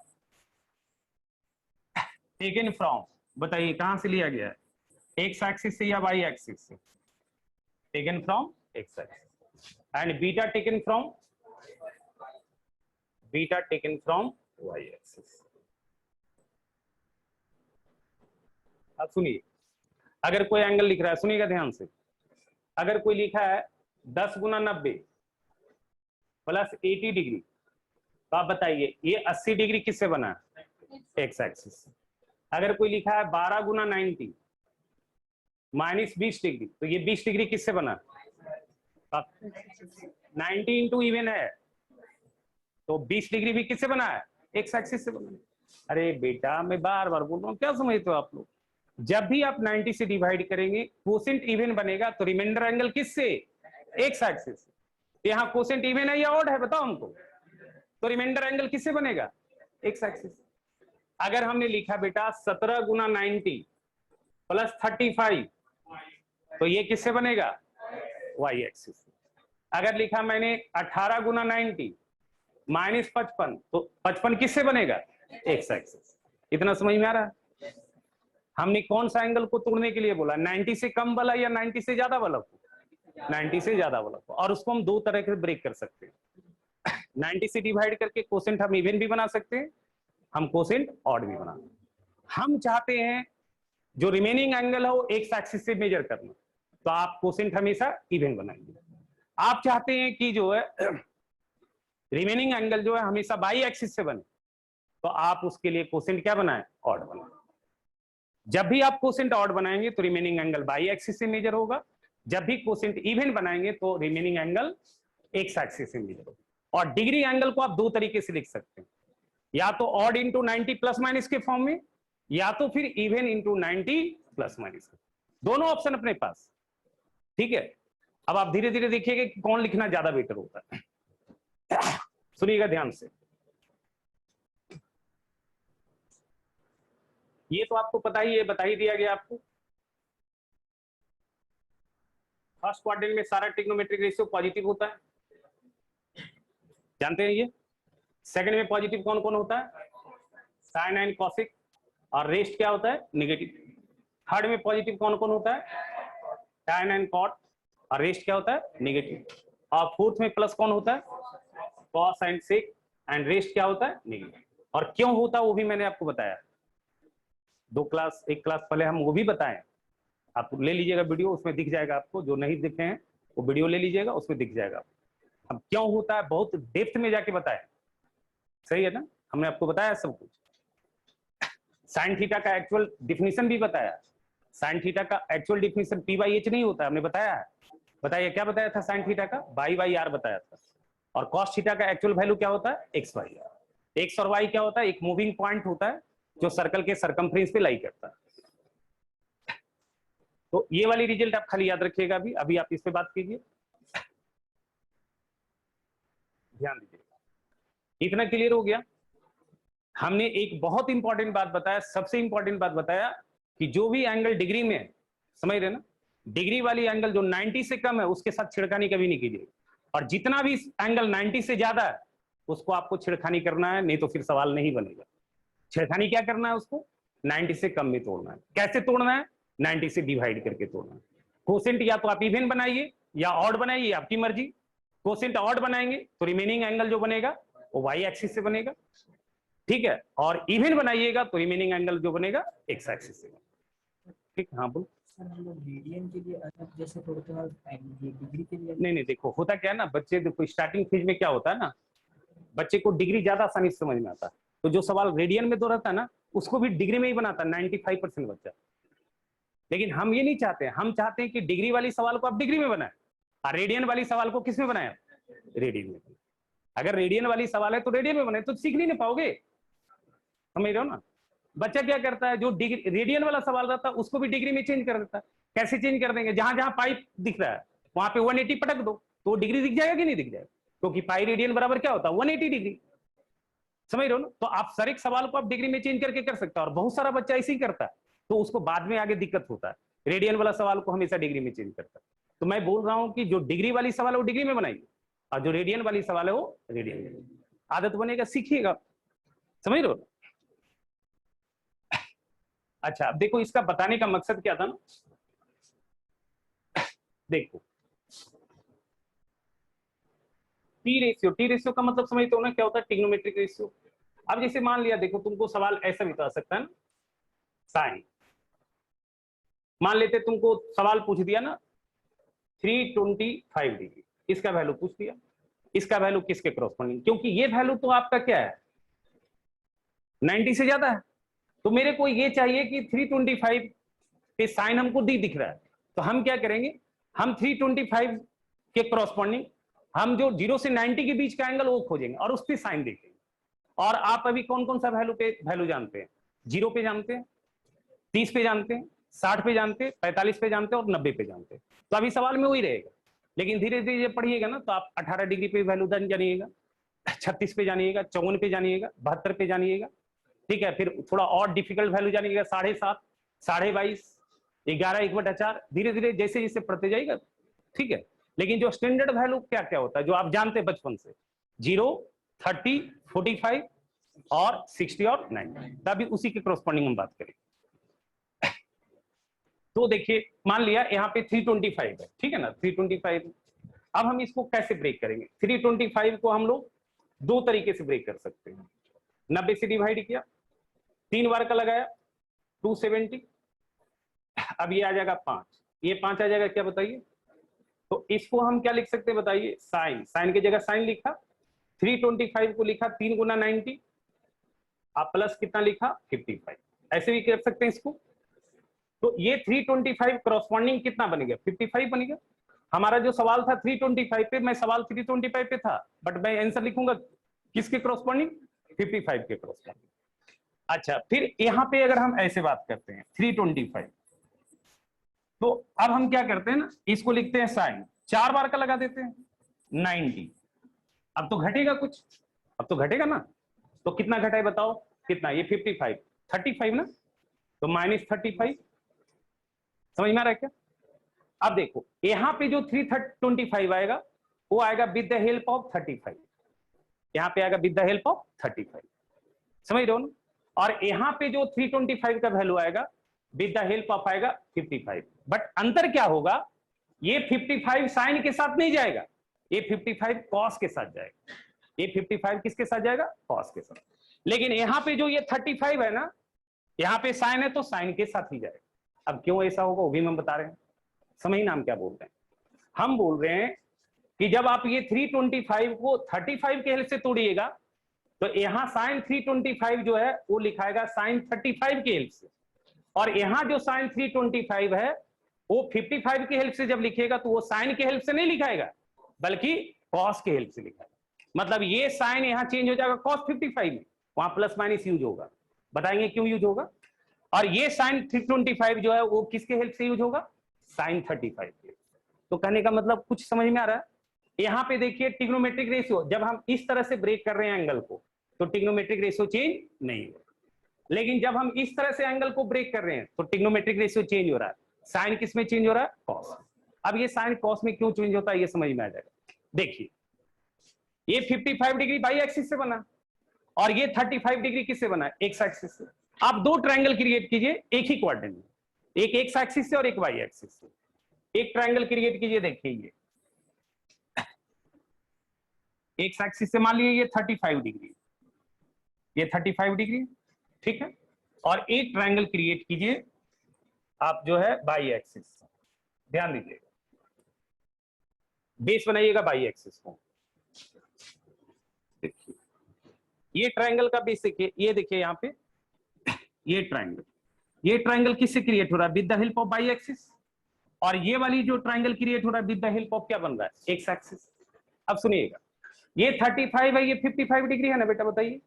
टेकन फ्रॉम, बताइए कहां से लिया गया है, एक्स एक्सिस से या वाई एक्सिस से? Taken from X axis. And beta taken from Y axis. अब सुनिए, अगर कोई एंगल लिख रहा है, सुनिएगा ध्यान से, अगर कोई लिखा है 10 गुना 90 प्लस 80 डिग्री, तो आप बताइए ये 80 डिग्री किससे बना है, एक्स एक्सिस। अगर कोई लिखा है 12 गुना 90 माइनस 20 डिग्री, तो ये 20 डिग्री किससे बना, 90 इंटू इवन है, तो 20 डिग्री भी किससे बना है, एक्स एक्सिस से बना है। अरे बेटा मैं बार बार बोल रहा हूँ, क्या समझते हो आप लोग, जब भी आप 90 से डिवाइड करेंगे कोसेंट इवन बनेगा, तो रिमाइंडर एंगल किससे, एक्स एक्सिस से। यहाँ कोसेंट इवन है या ऑड है बताओ हमको, तो रिमाइंडर एंगल किससे बनेगा, एक्स एक्सिस। अगर हमने लिखा बेटा 17 गुना 90 प्लस 35, तो ये किससे बनेगा, वाई एक्सिस। अगर लिखा मैंने 18 गुना 90 माइनस 55, तो 55 किससे बनेगा, एक्स एक्सिस। इतना समझ में आ रहा है? हमने कौन सा एंगल को तोड़ने के लिए बोला, 90 से कम वाला या 90 से ज्यादा वाला को, 90 से ज्यादा वाला को। और उसको हम दो तरह से ब्रेक कर सकते हैं, 90 से डिवाइड करके कोसेंट हम इवन भी बना सकते हैं, हम कोसेंट ऑड भी बना सकते हैं। हम चाहते हैं जो रिमेनिंग एंगल हो एक्स एक्सिस से मेजर करना, तो आप कोसेंट हमेशा इवन बनाएंगे। आप चाहते हैं कि जो है रिमेनिंग एंगल जो है हमेशा बाई एक्सिस से बने, तो आप उसके लिए कोसेंट क्या बनाए, ऑड बनाए। जब भी आप कोसेंट ऑड बनाएंगे तो रिमेनिंग एंगल बाई एक्सिस से मेजर होगा, जब भी कोसेंट इवन बनाएंगे तो रिमेनिंग एंगल एक्स एक्सिस से मेजर होगा। और डिग्री एंगल को आप दो तरीके से लिख सकते हैं, या तो ऑड इंटू 90 प्लस माइनस के फॉर्म में, या तो फिर इवन इंटू 90 प्लस माइनस, दोनों ऑप्शन अपने पास, ठीक है। अब आप धीरे धीरे देखिएगा कि कौन लिखना ज्यादा बेटर होता है। सुनिएगा ध्यान से, ये तो आपको पता ही है, बता ही दिया गया आपको। फर्स्ट क्वाड्रेंट में सारा ट्रिग्नोमेट्रिक रेशियो पॉजिटिव होता है, जानते हैं ये। सेकंड में पॉजिटिव कौन कौन होता है, साइन एंड कॉसिक, और रेस्ट क्या होता है, नेगेटिव। थर्ड में पॉजिटिव कौन कौन होता है, टैन एंड कॉट, और रेस्ट क्या होता है, नेगेटिव। और फोर्थ में प्लस कौन होता है, cos and sec, and rest क्या होता है, नेगेटिव। और क्यों होता है वो भी मैंने आपको बताया, एक क्लास पहले हम वो भी बताएं। आप ले लीजिएगा वीडियो, उसमें दिख जाएगा आपको, जो नहीं दिखे हैं वो वीडियो ले लीजिएगा, उसमें दिख जाएगा। अब क्यों होता है बहुत डेप्थ में जाके बताया, सही है ना, हमने आपको बताया सब कुछ। साइन थीटा का एक्चुअल डिफिनीशन भी बताया, साइन थीटा का actual definition P by H नहीं होता, हमने बताया है। बताइए क्या बताया था, साइन थीटा का बाई बाई आर बताया था। और कॉस थीटा का एक्चुअल वैल्यू क्या होता है, एक्स बाई आर। एक्स और वाई क्या होता है, एक मूविंग पॉइंट होता है जो सर्कल के सरकमफ्रेंस पे लाई करता है। तो ये वाली रिजल्ट आप खाली याद रखिएगा, अभी आप इस पे बात कीजिए, ध्यान दीजिएगा। इतना क्लियर हो गया। हमने एक बहुत इंपॉर्टेंट बात बताया, सबसे इंपॉर्टेंट बात बताया कि जो भी एंगल डिग्री में है, समझ रहे ना, डिग्री वाली एंगल जो 90 से कम है उसके साथ छिड़खानी कभी नहीं कीजिए, और जितना भी एंगल 90 से ज्यादा है उसको आपको छिड़खानी करना है, नहीं तो फिर सवाल नहीं बनेगा। छेड़खानी क्या करना है, उसको 90 से कम में तोड़ना है। कैसे तोड़ना है, 90 से डिवाइड करके तोड़ना है। कोसेंट या तो आप इवन बनाइए या ऑड बनाइए, आपकी मर्जी। कोसेंट ऑड बनाएंगे तो रिमेनिंग एंगल जो बनेगा वो वाई एक्सिस से बनेगा, ठीक है। और इवन बनाइएगा तो रिमेनिंग एंगल जो बनेगा एक्स एक्सिस से, ठीक। हाँ बोलो। रेडियन के लिए अलग जैसे तोड़ते हैं, डिग्री के लिए नहीं देखो होता क्या है ना, बच्चे देखो स्टार्टिंग फेज में क्या होता है ना, बच्चे को डिग्री ज्यादा आसानी से समझ में आता है, तो जो सवाल रेडियन में दो रहता है ना उसको भी डिग्री में ही बनाता है 95% बच्चा। लेकिन हम ये नहीं चाहते, हम चाहते हैं कि डिग्री वाली सवाल को आप डिग्री में बनाए और रेडियन वाली सवाल को किस में बनाए, रेडियन में। अगर रेडियन वाली सवाल है तो रेडियन में बनाए, तो सीख नहीं पाओगे, समझ रहे हो ना। बच्चा क्या करता है, जो डिग्री रेडियन वाला सवाल रहता है उसको भी डिग्री में चेंज कर देता है। कैसे चेंज कर देंगे, जहां जहां पाई दिख रहा है वहां पे 180 पटक दो तो डिग्री दिख जाएगा कि नहीं दिख जाएगा, क्योंकि पाई रेडियन बराबर क्या होता है, 180 डिग्री, समझ रहे हो ना। तो आप सर एक सवाल को आप डिग्री में चेंज करके कर सकते हो, और बहुत सारा बच्चा ऐसे ही करता है, तो उसको बाद में आगे दिक्कत होता है। रेडियन वाला सवाल को हमेशा डिग्री में चेंज करता है। तो मैं बोल रहा हूं कि जो डिग्री वाली सवाल है वो डिग्री में बनाइए, और जो रेडियन वाली सवाल है वो रेडियन में। आदत बनेगा, सीखिएगा, समझ रहे हो। अच्छा, अब देखो इसका बताने का मकसद क्या था ना, देखो टी रेशियो का मतलब समझते हो ना क्या होता है, ट्रिग्नोमेट्रिक रेशियो। अब जैसे मान लिया, देखो तुमको सवाल ऐसा बता सकता है ना, साइन, मान लेते तुमको सवाल पूछ दिया ना 325 डिग्री, इसका वैल्यू पूछ दिया, इसका वैल्यू किसके क्रॉसपोंडिंग, क्योंकि ये वैल्यू तो आपका क्या है 90 से ज्यादा है, तो मेरे को ये चाहिए कि 325 पे साइन हमको दिख रहा है, तो हम क्या करेंगे, हम 325 के क्रॉसपोंडिंग हम जो 0 से 90 के बीच का एंगल वो खोजेंगे और उस पर साइन देखेंगे। और आप अभी कौन कौन सा वैल्यू जानते हैं, 0 पे जानते हैं, 30 पे जानते हैं, 60 पे जानते हैं, 45 पे जानते हैं और 90 पे जानते हैं। तो अभी सवाल में वही रहेगा, लेकिन धीरे धीरे जब पढ़िएगा ना तो आप 18 डिग्री पे वैल्यू जानिएगा, 36 पे जानिएगा, 54 पे जानिएगा, 72 पे जानिएगा, ठीक है। फिर थोड़ा और डिफिकल्ट वैल्यू जानिएगा 7.5, 22.5, 11, 1/4, धीरे धीरे जैसे जैसे पढ़ते जाइएगा, ठीक है। लेकिन जो स्टैंडर्ड वैल्यू क्या क्या होता है, जो आप जानते हैं बचपन से, 0, 30, 45 और 60 और 90, तभी उसी के क्रॉसपोंडिंग हम बात करें। तो देखिए मान लिया यहाँ पे 325 है, ठीक है ना, 325। अब हम इसको कैसे ब्रेक करेंगे, 325 को हम लोग दो तरीके से ब्रेक कर सकते हैं। 90 से डिवाइड किया, 3 बार का लगाया 270, अब ये आ जाएगा 5, ये 5 आ जाएगा क्या बताइए। तो इसको हम क्या लिख सकते हैं बताइए, साइन, साइन की जगह साइन लिखा, 325 को लिखा 3 गुना 90, आप प्लस कितना लिखा 55, ऐसे भी कर सकते हैं इसको। तो ये 325 क्रॉसपोंडिंग कितना बनेगा 55 बनेगा। हमारा जो सवाल था 325 पे, मैं सवाल 325 पे था, बट मैं आंसर लिखूंगा किसके क्रॉसपोंडिंग, 55 के क्रॉसपोंडिंग। अच्छा, फिर यहां पे अगर हम ऐसे बात करते हैं 325, तो अब हम क्या करते हैं ना, इसको लिखते हैं साइन, 4 बार का लगा देते हैं 90। अब तो घटेगा कुछ, अब तो घटेगा ना, तो कितना घटा है बताओ, कितना, ये 55, 35 ना, तो -35, समझ में आ रहा है क्या। अब देखो यहां पे जो 325 आएगा वो आएगा विद द हेल्प ऑफ 35, यहां पे आएगा विद द हेल्प ऑफ 35, समझ रहे हो ना। और यहां पे जो 325 का वैल्यू आएगा विद द हेल्प ऑफ आएगा 55, बट अंतर क्या होगा, ये 55 साइन के साथ नहीं जाएगा, ये 55 कॉस के साथ जाएगा, ये 55 किसके साथ जाएगा, कॉस के साथ। लेकिन यहां पे जो ये 35 है ना, यहां पे साइन है तो साइन के साथ ही जाएगा। अब क्यों ऐसा होगा वो भी हम बता रहे हैं, समझिए ना हम क्या बोल रहे हैं। हम बोल रहे हैं कि जब आप ये 325 को 35 के हेल्प से तोड़िएगा, तो यहां साइन 325 जो है वो लिखाएगा साइन 35 के हेल्प से, और यहां जो साइन 325 है वो 55 के हेल्प से जब लिखेगा तो वो साइन के हेल्प से नहीं लिखाएगा बल्कि कॉस के हेल्प से लिखाएगा। मतलब ये साइन यहां चेंज हो जाएगा कॉस 55 में, वहां प्लस माइनस यूज होगा, बताएंगे क्यों यूज होगा। और ये साइन 325 जो है वो किसके हेल्प से यूज होगा, साइन 35 के। तो कहने का मतलब कुछ समझ में आ रहा है। यहां पे देखिए ट्रिग्नोमेट्रिक रेशियो, जब हम इस तरह से ब्रेक कर रहे हैं एंगल को तो ट्रिग्नोमेट्रिक रेशियो चेंज नहीं हो, लेकिन जब हम इस तरह से एंगल को ब्रेक कर रहे हैं तो ट्रिग्नोमेट्रिक रेशियो चेंज हो रहा है। साइन किस में चेंज हो रहा है, कॉस। अब ये साइन कॉस में क्यों चेंज होता है ये समझ में आ जाएगा। देखिए ये 55 डिग्री बाई एक्सिस से बना और ये 35 डिग्री किससे बना, एक्स एक्सिस से। आप दो ट्रायंगल क्रिएट कीजिए एक ही क्वाड्रेंट में, एक एक्स एक्सिस से और एक वाई एक्सिस से। एक ट्रायंगल क्रिएट कीजिए, देखिए ये एक्स एक्सिस से मान लीजिए ये 35 डिग्री, ये 35 डिग्री, ठीक है। और एक ट्रायंगल क्रिएट कीजिए आप जो है बाई एक्सिस, ध्यान दीजिएगा, बेस बनाइएगा बाई एक्सिस को। देखिए ये ट्रायंगल का बेस देखिए, ये देखिए यहाँ पे ये ट्रायंगल, ये ट्रायंगल किससे क्रिएट हो रहा है? With the help of by axis. और ये वाली जो ट्रायंगल क्रिएट हो रहा है विद द हेल्प ऑफ क्या बन रहा है? X axis. अब सुनिएगा, ये 35 है, ये 55 डिग्री है ना बेटा, बताइए।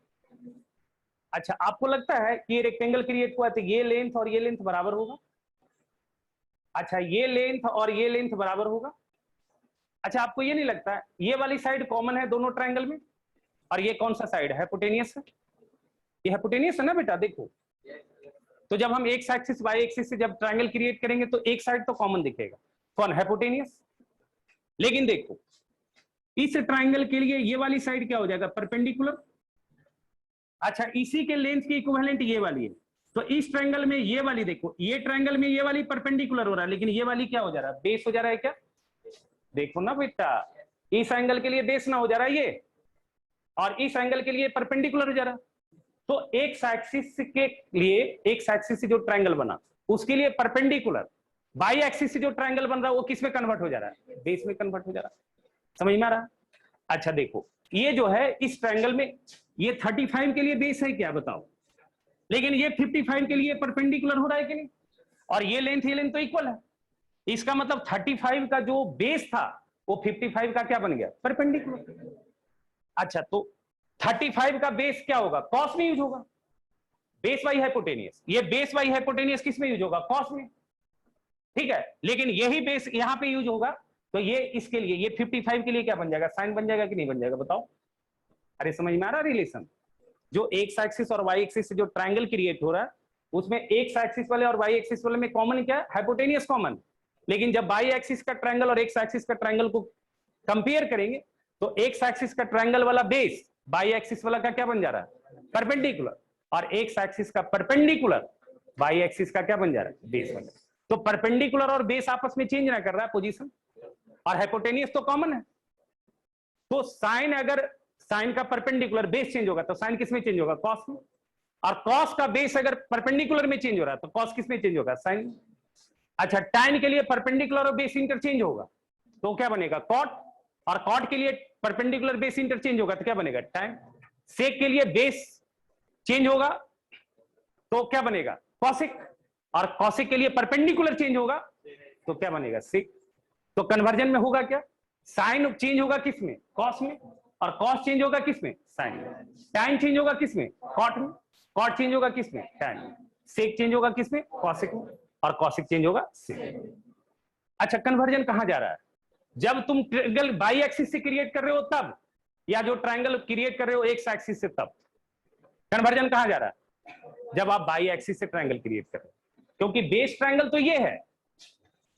अच्छा, आपको लगता है कि ये रेक्टेंगल क्रिएट हुआ तो ये लेंथ और ये लेंथ बराबर होगा? अच्छा, ये लेंथ और ये लेंथ बराबर होगा? अच्छा, आपको ये नहीं लगता है ये वाली साइड कॉमन है दोनों ट्रायंगल में? और ये कौन सा साइड है? हाइपोटेनियस है। ये हाइपोटेनियस है ना बेटा, देखो। तो जब हम एक्स एक्सिस वाई एक्सिस से जब ट्रायंगल क्रिएट करेंगे तो एक साइड तो कॉमन दिखेगा, कौन? हाइपोटेनियस। लेकिन देखो, इस ट्रायंगल के लिए ये वाली साइड क्या हो जाएगा? परपेंडिकुलर। अच्छा, इसी के लेंथ की इक्विवेलेंट ये वाली है, तो इस ट्रायंगल में ये वाली, देखो ये ट्रायंगल में ये वाली परपेंडिकुलर हो रहा है, लेकिन ये वाली क्या हो जा रहा है? बेस हो जा रहा है क्या? देखो ना बेटा, इस एंगल के लिए बेस ना हो जा रहा है ये, और इस एंगल के लिए परपेंडिकुलर हो जा रहा है। तो एक्स एक्सिस के लिए, एक्स एक्सिस से जो ट्रायंगल बना उसके लिए परपेंडिकुलर, बाई एक्सिस से जो ट्रायंगल बन रहा है वो किस में कन्वर्ट हो जा रहा है? बेस में कन्वर्ट हो जा रहा है। समझ में आ रहा? अच्छा देखो, ये जो है इस ट्रायंगल में ये 35 के लिए बेस है क्या, बताओ? लेकिन ये 55 के लिए परपेंडिकुलर हो रहा है कि नहीं? और ये लेंथ तो इक्वल है। इसका मतलब 35 का जो बेस था वो 55 का क्या बन गया? परपेंडिकुलर। अच्छा, तो 35 का बेस क्या होगा? कॉस में यूज होगा, बेस बाई हाइपोटेनियस। ये बेस बाई हाइपोटेनियस किस में यूज होगा? कॉस में, ठीक है। लेकिन यही बेस यहां पे यूज होगा तो ये इसके लिए, ये 55 के लिए क्या बन जाएगा? साइन बन जाएगा कि नहीं बन जाएगा, बताओ? अरे समझ में आ रहा रिलेशन? जो एक्स एक्सिस और वाई एक्सिस से जो ट्रायंगल क्रिएट हो रहा है उसमें एक्स एक्सिस वाले और वाई एक्सिस वाले में कॉमन क्या है? Hypotenuse common. लेकिन जब बाई एक्सिस का ट्रायंगल और एक्स एक्सिस का ट्रायंगल को कंपेयर करेंगे तो एक्स एक्सिस का ट्रायंगल वाला बेस बाई एक्सिस वाला का क्या बन जा रहा है? परपेंडिकुलर। और एक्स एक्सिस का परपेंडिकुलर बाई एक्सिस का क्या बन जा रहा है? बेस बन जा रहा है। तो परपेंडिकुलर और बेस आपस में चेंज ना कर रहा है पोजीशन, और हाइपोटेनियस तो कॉमन है। तो साइन, अगर साइन का परपेंडिकुलर बेस चेंज होगा तो साइन किस में चेंज होगा? कॉस में। और कॉस का बेस अगर परपेंडिकुलर में चेंज हो रहा है तो कॉस किस में चेंज होगा? साइन में। अच्छा, tan के लिए परपेंडिकुलर और बेस इंटरचेंज होगा तो क्या बनेगा? कॉट। और कॉट के लिए परपेंडिकुलर बेस इंटरचेंज होगा तो क्या बनेगा? tan। सेक के लिए बेस चेंज होगा तो क्या बनेगा? कॉसिक। और कॉसिक के लिए परपेंडिकुलर चेंज होगा तो क्या बनेगा? सेक। तो कन्वर्जन में होगा क्या? साइन चेंज होगा किस में? कॉस में। और कॉस चेंज होगा किस में? साइन में। tan चेंज होगा किस में? कॉट में। कॉट चेंज होगा किस में? tan में। सेक चेंज होगा किस में? कॉसिक में। और कॉसिक चेंज होगा सेक में। अच्छा, कन्वर्जन कहां जा रहा है? जब तुम ट्रायंगल बाई एक्सिस से क्रिएट कर रहे हो तब, या जो ट्रायंगल क्रिएट कर रहे हो एक्स एक्सिस से तब। कन्वर्जन कहां जा रहा है? जब आप बाई एक्सिस से ट्रायंगल क्रिएट कर रहे हो, क्योंकि बेस ट्रायंगल तो ये है,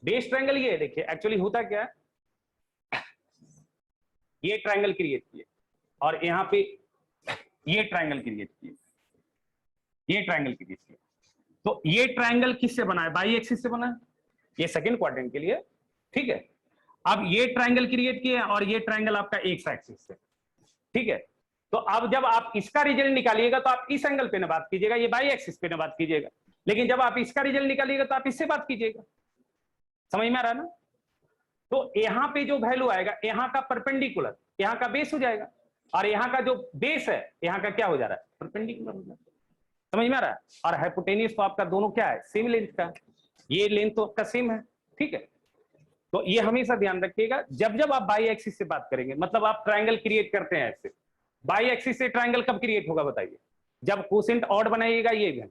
बेस ट्रायंगल ये है। देखिए एक्चुअली होता क्या है, ये ट्रायंगल क्रिएट किए और यहां पे ये ट्रायंगल क्रिएट किए, ये ट्रायंगल क्रिएट किए। तो ये ट्रायंगल किससे बना है? बाई एक्सिस से बना है, ये सेकंड क्वाड्रेंट के लिए, ठीक है। अब ये ट्रायंगल क्रिएट किए और ये ट्रायंगल आपका एक्स एक्सिस से, ठीक है। तो अब जब आप इसका रिजल्ट निकालिएगा तो आप इस एंगल पे ना बात कीजिएगा, ये बाई एक्सिस पे ना बात कीजिएगा। लेकिन जब आप इसका रिजल्ट निकालिएगा तो आप इससे बात कीजिएगा। समझ में आ रहा है ना? तो यहां पे जो वैल्यू आएगा, यहां का परपेंडिकुलर यहां का बेस हो जाएगा, और यहां का जो बेस है यहां का क्या हो जा रहा है? परपेंडिकुलर हो जा रहा है। समझ में आ रहा है? और हाइपोटेनियस तो आपका दोनों क्या है? सेम लेंथ का, ये लेंथ तो आपका सेम है, ठीक है। तो ये हमेशा ध्यान रखिएगा जब जब आप बाई एक्सिस से बात करेंगे, मतलब आप ट्रायंगल क्रिएट करते हैं ऐसे, बाई एक्सिस से ट्रायंगल कब क्रिएट होगा बताइए? जब कोसेंट ऑड बनाइएगा, ये भी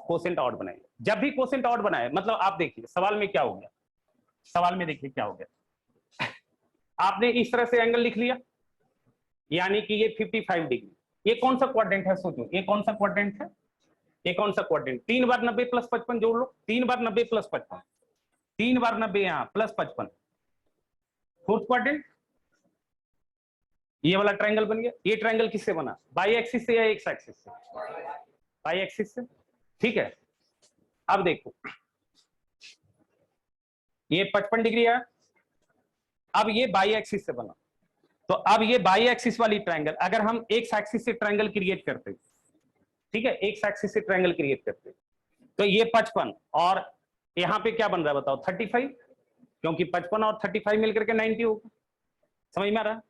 कोसेंट ऑड बनाइएगा। जब भी कोसेंट ऑड बनाए, मतलब आप देखिए सवाल में क्या हो गया, सवाल में देखिए क्या हो गया। आपने इस तरह से एंगल लिख लिया, यानी कि ये 55 डिग्री। ये कौन सा क्वाड्रेंट है? सोचो, ये कौन सा क्वाड्रेंट है? ये कौन सा क्वाड्रेंट? 3 बार 90 प्लस 55 जोड़ लो, 3 बार 90 प्लस 55, 3 बार 90 यहां प्लस 55, फोर्थ क्वाड्रेंट। ये वाला ट्रायंगल बन गया। ये ट्रायंगल किससे बना? बाई एक्सिस से या एक्स एक्सिस से? बाई एक्सिस से, ठीक है। अब देखो ये 55 डिग्री है, अब ये बाई एक्सिस से बना। तो अब ये बाई एक्सिस वाली ट्रायंगल अगर हम एक्स एक्सिस से ट्रायंगल क्रिएट करते, ठीक है, एक्स एक्सिस से ट्रायंगल क्रिएट करते, तो ये 55 और यहां पे क्या बन रहा है बताओ? 35, क्योंकि 55 और 35 मिलकर के 90 होगा। समझ में आ रहा?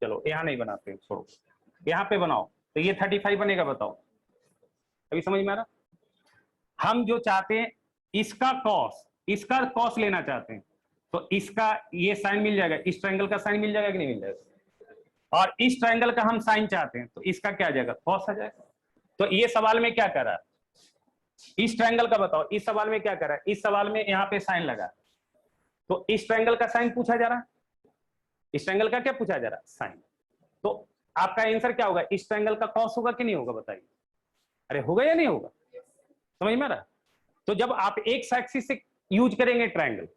चलो यहां नहीं बनाते, छोड़ो, यहां पे बनाओ। तो ये 35 बनेगा, बताओ अभी समझ में आ रहा? हम जो चाहते हैं इसका कॉस लेना चाहते हैं, तो इसका ये साइन मिल जाएगा, इस ट्रायंगल का साइन मिल जाएगा कि नहीं मिल जाएगा, और इस ट्रायंगल का हम साइन चाहते हैं तो इसका क्या आ जाएगा, कॉस आ जाएगा। तो ये सवाल में क्या कर रहा है, इस ट्रायंगल का बताओ, इस सवाल में क्या कर रहा है, इस सवाल में यहाँ पे साइन लगा, तो इस ट्रायंगल का साइन पूछा जा रहा है, इस ट्रायंगल का क्या पूछा जा रहा है, साइन। तो आपका आंसर क्या होगा, इस ट्रायंगल का कॉस होगा कि नहीं होगा, बताइए। अरे होगा या नहीं होगा, समझ में आ रहा। तो जब आप एक एक्सिस से यूज करेंगे ट्रायंगल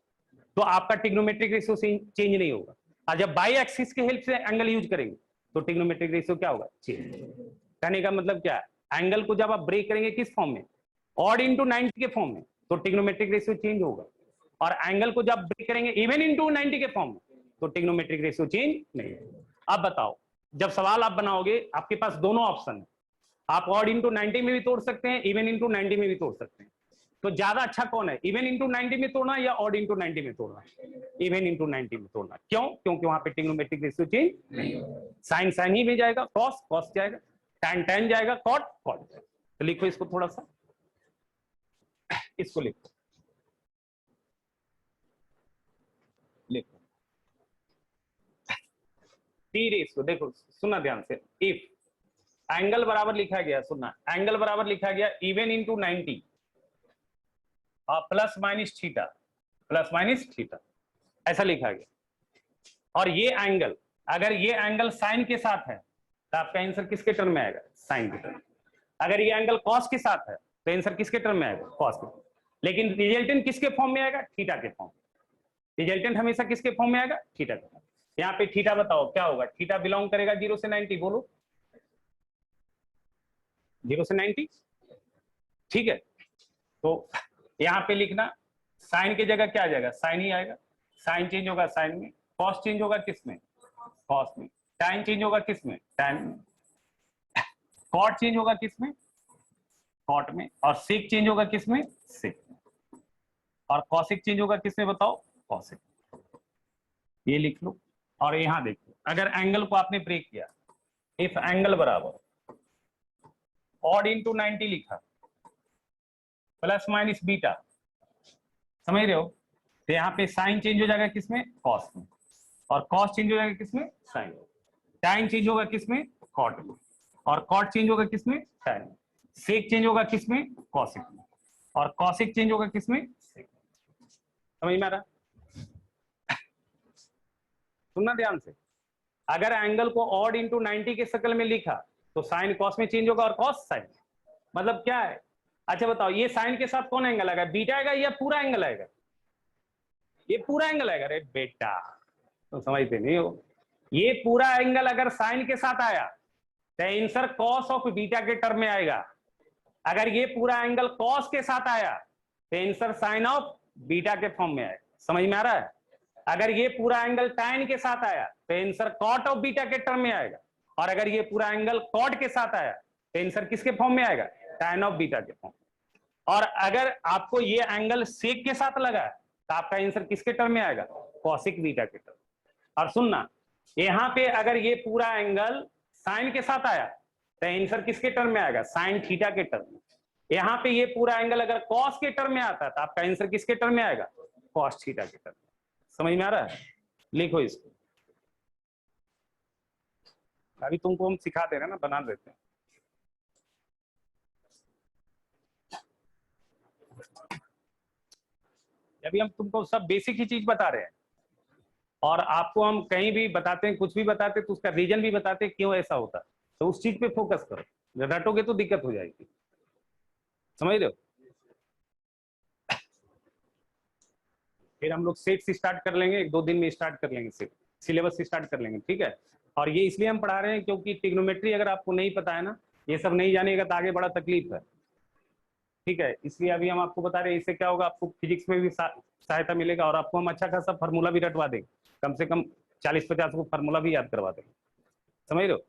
तो आपका ट्रिग्नोमेट्रिक रेशियो चेंज नहीं होगा, और जब बाई एक्सिस के हेल्प से एंगल यूज करेंगे तो ट्रिग्नोमेट्रिक रेशियो क्या होगा, चेंज। कहने का मतलब क्या है, एंगल को जब आप ब्रेक करेंगे किस फॉर्म में, ऑड इंटू 90 के फॉर्म में, तो ट्रिग्नोमेट्रिक रेशियो चेंज होगा, और एंगल को जब ब्रेक करेंगे इवन इंटू 90 के फॉर्म में तो ट्रिग्नोमेट्रिक रेशियो चेंज नहीं होगा। अब बताओ, जब सवाल आप बनाओगे आपके पास दोनों ऑप्शन है, आप ऑड इंटू 90 में भी तोड़ सकते हैं, इवन इंटू 90 में भी तोड़ सकते हैं, तो ज्यादा अच्छा कौन है, इवन इंटू 90 में तोड़ना या ऑड इंटू 90 में तोड़ना, इवन इंटू 90 में तोड़ना। क्यों, क्योंकि वहां पे ट्रिग्नोमेट्रिक रेशियो चेंज नहीं होगा, साइन साइन ही में जाएगा, कॉस कॉस जाएगा, टैन टैन जाएगा, कॉट कॉट जाएगा। तो लिखो इसको थोड़ा सा, इसको लिखो, लिखो टी रेशियो, देखो सुनना ध्यान से, इफ एंगल बराबर लिखा गया, सुनना, एंगल बराबर लिखा गया इवन इंटू 90 और प्लस माइनस थीटा, ऐसा लिखा गया, और ये एंगल, अगर ये एंगल साइन के साथ है तो आपका आंसर किसके टर्म में आएगा, साइन के टर्म। अगर ये एंगल कॉस के साथ है तो आंसर किसके टर्म में आएगा, कॉस के। लेकिन रिजल्टेंट किसके फॉर्म में आएगा, थीटा के फॉर्म। रिजल्टेंट हमेशा किसके फॉर्म में आएगा, थीटा के फॉर्म। यहाँ पे थीटा बताओ क्या होगा, थीटा बिलोंग करेगा 0 से 90, बोलो 0 से 90, ठीक है। तो यहाँ पे लिखना, साइन की जगह क्या आ जाएगा, साइन ही आएगा, साइन चेंज होगा साइन में, कॉस चेंज होगा किसमें, कॉस में, टाइन चेंज होगा किसमें, टैन में, कॉट चेंज होगा किसमें, कॉट में, और सेक चेंज होगा किसमें, सेक में, और कॉसिक चेंज होगा किसमें, बताओ, कॉसिक। ये लिख लो, और यहां देखो, अगर एंगल को आपने ब्रेक किया, इफ एंगल बराबर ऑड इंटू 90 लिखा प्लस माइनस बीटा, समझ रहे हो, तो यहाँ पे साइन चेंज हो जाएगा किसमें, कॉस में, और कॉस चेंज हो जाएगा किसमें, साइन। टाइन चेंज होगा किसमें, कॉट में, और कॉट चेंज होगा किसमें, टैन में। सेक चेंज होगा किसमें, कॉसिक में, और कॉसिक चेंज होगा किसमें, सेक। समझ में आ रहा, सुनना ध्यान से, अगर एंगल को ऑड इंटू 90 के शक्ल में लिखा तो साइन कॉस में चेंज होगा और कॉस साइन, मतलब क्या है। अच्छा बताओ, ये साइन के साथ कौन एंगल आएगा, बीटा आएगा या पूरा एंगल आएगा, ये पूरा एंगल आएगा। अरे बेटा तो समझते नहीं हो, ये पूरा एंगल अगर साइन के साथ आया तो आंसर कॉस ऑफ बीटा के टर्म में आएगा, अगर ये पूरा एंगल कॉस के साथ आया तो आंसर साइन ऑफ बीटा के फॉर्म में आएगा। समझ में आ रहा है, अगर ये पूरा एंगल टाइन के साथ आया तो आंसर कॉट ऑफ बीटा के टर्म में आएगा, और अगर ये पूरा एंगल कॉट के साथ आया तो आंसर किसके फॉर्म में आएगा, टाइन ऑफ बीटा के फॉर्म। और अगर आपको ये एंगल सेक के साथ लगा तो आपका आंसर किसके टर्म में आएगा, कॉसिक बीटा के टर्म। और सुनना, यहाँ पे अगर ये पूरा एंगल साइन के साथ आया तो आंसर किसके टर्म में आएगा, साइन थीटा के टर्म में। यहाँ पे ये पूरा एंगल अगर कॉस के टर्म में आता तो आपका आंसर किसके टर्म में आएगा, कॉस थीटा के टर्म में। समझ में आ रहा है, लिखो इसको, अभी तुमको हम सिखा दे रहे हैं ना, बना देते हैं। अभी हम तुमको सब बेसिक ही चीज बता रहे हैं, और आपको हम कहीं भी बताते हैं, कुछ भी बताते हैं तो उसका रीजन भी बताते हैं क्यों ऐसा होता है, तो उस चीज पे फोकस करो, रटोगे तो दिक्कत हो जाएगी। समझ रहे हो, फिर हम लोग सेट से स्टार्ट कर लेंगे, 1-2 दिन में स्टार्ट कर लेंगे, सेट सिलेबस से स्टार्ट कर लेंगे, ठीक है। और ये इसलिए हम पढ़ा रहे हैं क्योंकि ट्रिग्नोमेट्री अगर आपको नहीं पता है ना, ये सब नहीं जानेगा तो आगे बड़ा तकलीफ है, ठीक है। इसलिए अभी हम आपको बता रहे हैं, इससे क्या होगा, आपको फिजिक्स में भी सहायता मिलेगा, और आपको हम अच्छा खासा फार्मूला भी रटवा देंगे, कम से कम 40-50 को फार्मूला भी याद करवा देंगे। समझ रहे हो,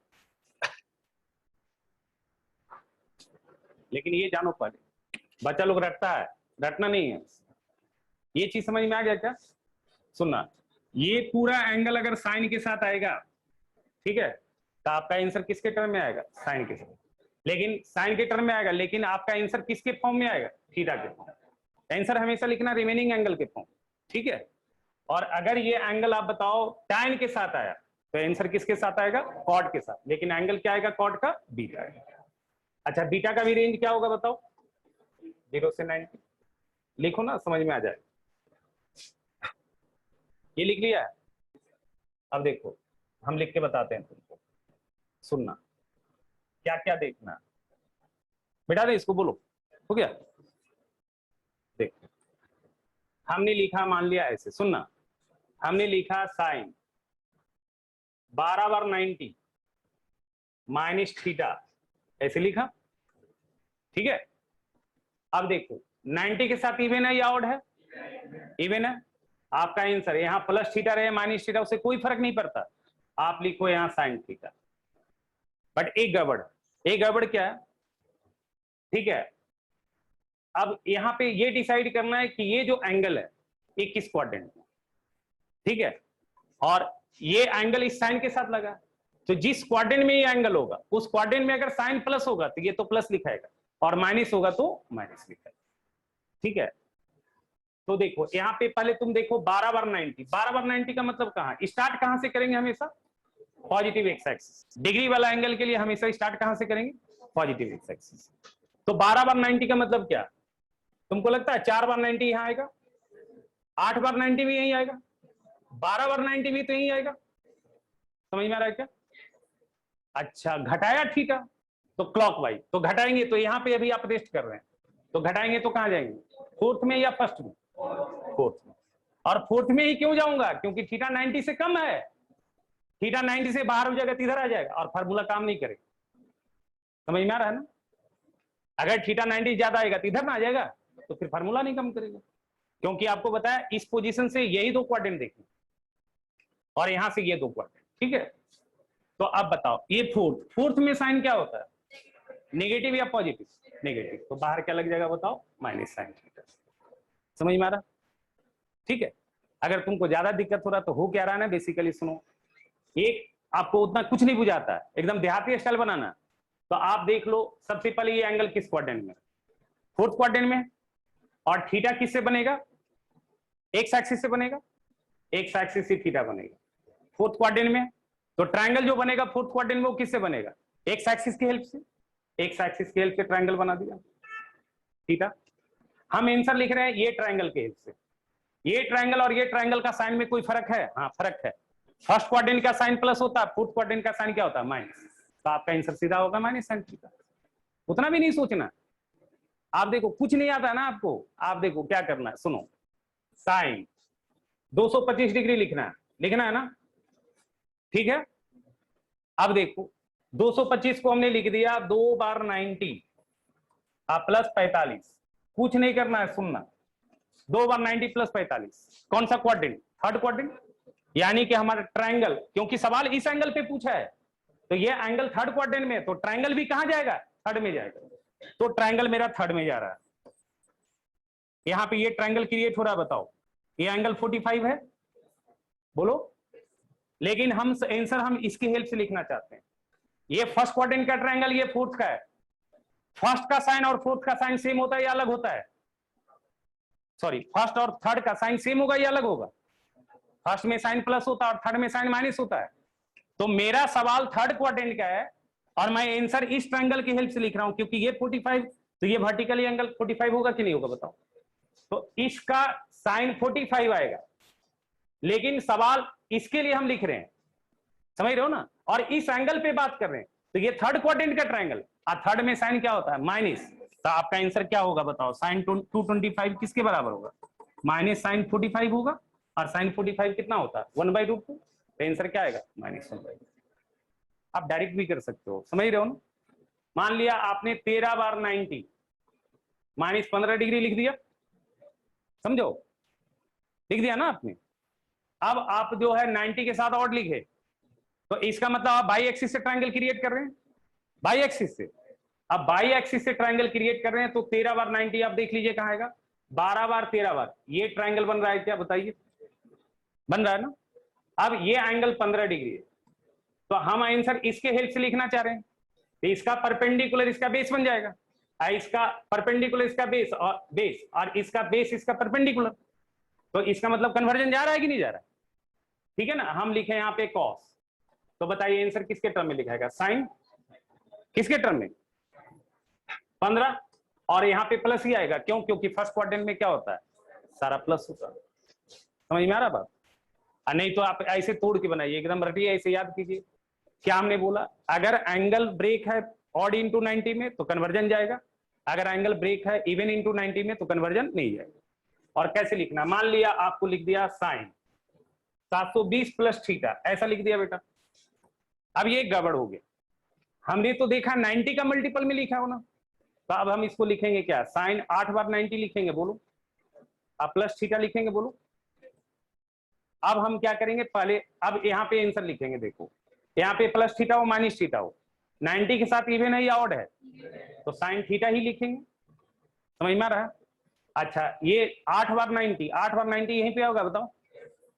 लेकिन ये जानो पहले, बच्चा लोग रटता है, रटना नहीं है। ये चीज समझ में आ गया क्या, सुनना, ये पूरा एंगल अगर साइन के साथ आएगा, ठीक है, तो आपका आंसर किसके टर्म में आएगा, साइन के साथ। लेकिन साइन के टर्म में आएगा, लेकिन आपका आंसर किसके फॉर्म में आएगा? थीटा के फॉर्म। आंसर हमेशा लिखना रिमेनिंग एंगल के फॉर्म, ठीक है। और अगर ये एंगल आप बताओ tan के साथ आया तो आंसर किसके साथ आएगा? कॉट के साथ। लेकिन एंगल क्या आएगा? कॉट का बीटा आएगा। अच्छा, बीटा का भी रेंज क्या होगा बताओ? 0 से 90। लिखो ना, समझ में आ जाए। ये लिख लिया है? अब देखो हम लिख के बताते हैं तुमको, सुनना क्या क्या देखना। बेटा दे इसको, बोलो हो गया? देखो हमने लिखा, मान लिया ऐसे, सुनना, हमने लिखा साइन 12/90 माइनस थीटा, ऐसे लिखा, ठीक है। अब देखो 90 के साथ इवन है या ऑड है? इवन है। आपका आंसर यहाँ प्लस थीटा रहे माइनस थीटा, उससे कोई फर्क नहीं पड़ता, आप लिखो यहाँ साइन थीटा। बट एक गड़बड़, एक गड़बड़ क्या है? ठीक है, अब यहाँ पे ये डिसाइड करना है कि ये जो एंगल है ये किस क्वाड्रेंट में, ठीक है। और ये एंगल इस साइन के साथ लगा, तो जिस क्वाड्रेंट में ये एंगल होगा उस क्वाड्रेंट में अगर साइन प्लस होगा तो ये तो प्लस लिखाएगा, और माइनस होगा तो माइनस लिखाएगा, ठीक है। तो देखो यहाँ पे पहले तुम देखो 12/90, 12/90 का मतलब कहाँ स्टार्ट, कहां से करेंगे? हमेशा पॉजिटिव एक्स एक्सिस। डिग्री वाला एंगल के लिए हमेशा स्टार्ट कहां से करेंगे? Positive x axis. तो 12/90 का मतलब क्या? तुमको लगता है 4/90 यहां आएगा, 8/90 भी यही आएगा, 12/90 भी तो यही आएगा? समझ में आ रहा है क्या? अच्छा, घटाया थीटा तो क्लॉकवाइज, तो घटाएंगे तो यहाँ पे अभी आप रेस्ट कर रहे हैं, तो घटाएंगे तो कहां जाएंगे? फोर्थ में या फर्स्ट में? फोर्थ में। और फोर्थ में ही क्यों जाऊंगा? क्योंकि थीटा 90 से कम है, थीटा 90 से बाहर हो जाएगा तो इधर आ जाएगा और फार्मूला काम नहीं करेगा। समझ में आ रहा है ना? अगर थीटा 90 ज्यादा आएगा तो इधर ना आ जाएगा, तो फिर फार्मूला नहीं काम करेगा, क्योंकि आपको बताया इस पोजीशन से यही दो क्वाड्रेंट देखने और यहां से ये दो क्वाड्रेंट, ठीक है। तो अब बताओ ये फोर्थ में साइन क्या होता है? नेगेटिव या पॉजिटिव? नेगेटिव। तो बाहर क्या लग जाएगा बताओ? Minus sine theta. समझ में आ रहा? ठीक है। अगर तुमको ज्यादा दिक्कत हो रहा तो हो क्या रहा है ना, बेसिकली सुनो, एक आपको उतना कुछ नहीं बुझाता है, एकदम देहाती स्टाइल बनाना, तो आप देख लो सबसे पहले ये एंगल किस क्वाड्रेंट में? फोर्थ क्वाड्रेंट में। और थीटा किससे बनेगा? एक्स एक्सिस से बनेगा, एक्स एक्सिस से थीटा बनेगा फोर्थ क्वाड्रेंट में। तो ट्रायंगल जो बनेगा फोर्थ क्वाड्रेंट में वो किससे बनेगा? एक्स एक्सिस की हेल्प से। एक्स एक्सिस की हेल्प से ट्रायंगल बना दिया थीटा। हम आंसर लिख रहे हैं ये ट्रायंगल की हेल्प से। ये ट्रायंगल और ये ट्रायंगल का साइन में कोई फर्क है? हाँ फर्क है। फर्स्ट क्वाड्रेंट का साइन प्लस होता है, फोर्थ क्वाड्रेंट का साइन क्या होता है? माइनस। तो आपका आंसर सीधा होगा माइनस साइन थीटा। उतना भी नहीं सोचना। आप देखो कुछ नहीं आता है ना आपको, आप देखो क्या करना है, सुनो, साइन 225 डिग्री लिखना है ना, ठीक है। अब देखो 225 को हमने लिख दिया 2/90 प्लस 45, कुछ नहीं करना है, सुनना, 2/90 प्लस 45 कौन सा क्वाड्रेंट? Third quadrant. यानी कि हमारा ट्रायंगल, क्योंकि सवाल इस एंगल पे पूछा है तो ये एंगल थर्ड क्वाड्रेंट में, तो ट्रायंगल भी कहां जाएगा? थर्ड में जाएगा। तो ट्रायंगल मेरा थर्ड में जा रहा है। यहां पे ये ट्रायंगल क्रिएट हो रहा है, बताओ ये एंगल 45 है, बोलो। लेकिन हम आंसर हम इसकी हेल्प से लिखना चाहते हैं। ये फर्स्ट क्वाड्रेंट का ट्रायंगल, ये फोर्थ का है। फर्स्ट का साइन और फोर्थ का साइन सेम होता है या अलग होता है? सॉरी, फर्स्ट और थर्ड का साइन सेम होगा या अलग होगा? फर्स्ट में साइन प्लस होता है और थर्ड में साइन माइनस होता है। तो मेरा सवाल थर्ड क्वाड्रेंट का है और मैं आंसर इस ट्रायंगल की हेल्प से लिख रहा हूं, क्योंकि ये 45, तो ये वर्टिकली एंगल 45 होगा कि नहीं होगा बताओ? तो इसका साइन 45 आएगा, लेकिन सवाल इसके लिए हम लिख रहे हैं, समझ रहे हो ना, और इस एंगल पे बात कर रहे हैं। तो ये थर्ड क्वाड्रेंट का ट्रायंगल और थर्ड में साइन क्या होता है? माइनस। तो आपका आंसर क्या होगा बताओ? साइन 225 किसके बराबर होगा? माइनस साइन 45 होगा, और साइन 45 कितना होता है? 1/√2। तो आंसर क्या आएगा? -1/2। आप डायरेक्ट भी कर सकते हो, समझ रहे हो ना। मान लिया आपने 13/90 -15 डिग्री लिख दिया, समझो, लिख दिया ना आपने। अब आप जो है 90 के साथ और लिखे, तो इसका मतलब आप बाई एक्सिस से ट्रायंगल क्रिएट कर रहे हैं, बाई एक्सिस से। अब बाई एक्सिस से ट्रायंगल क्रिएट कर रहे हैं, तो 13/90 आप देख लीजिए कहां आएगा? 12/13 ये ट्रायंगल बन रहा है क्या? बताइए, बन रहा है ना। अब ये एंगल 15 डिग्री है, तो हम आंसर इसके हेल्प से लिखना चाह रहे हैं, तो इसका परपेंडिकुलर इसका बेस बन जाएगा, इसका परपेंडिकुलर इसका बेस और इसका बेस इसका परपेंडिकुलर। तो इसका मतलब कन्वर्जन जा रहा है कि नहीं जा रहा है? ठीक है ना। हम लिखे यहाँ पे कॉस, तो बताइए आंसर किसके टर्म में लिखाएगा? साइन किसके टर्म में? 15, और यहाँ पे प्लस ही आएगा। क्यों? क्योंकि फर्स्ट क्वाड्रेंट में क्या होता है? सारा प्लस होता है। समझ में आ रहा बात? नहीं तो आप ऐसे तोड़ के बनाइए, एकदम रटिए, ऐसे याद कीजिए। क्या हमने बोला? अगर एंगल ब्रेक है ऑड इंटू 90 में तो कन्वर्जन जाएगा, अगर एंगल ब्रेक है इवन इंटू 90 में तो कन्वर्जन नहीं जाएगा। और कैसे लिखना? मान लिया आपको लिख दिया साइन 720 प्लस थीटा, ऐसा लिख दिया बेटा। अब ये गड़बड़ हो गया। हमने तो देखा 90 का मल्टीपल में लिखा हो ना, तो अब हम इसको लिखेंगे क्या? साइन 8 बार 90 लिखेंगे, बोलो। अब प्लस थीटा लिखेंगे, बोलो। अब हम क्या करेंगे? पहले अब यहाँ पे आंसर लिखेंगे। देखो यहाँ पे प्लस थीटा हो माइनस थीटा हो, 90 के साथ इवन है या ऑड है, तो साइन थीटा ही लिखेंगे। समझ में आ रहा है? अच्छा, ये 8 बार 90, 8 बार 90 यहीं पे होगा, बताओ।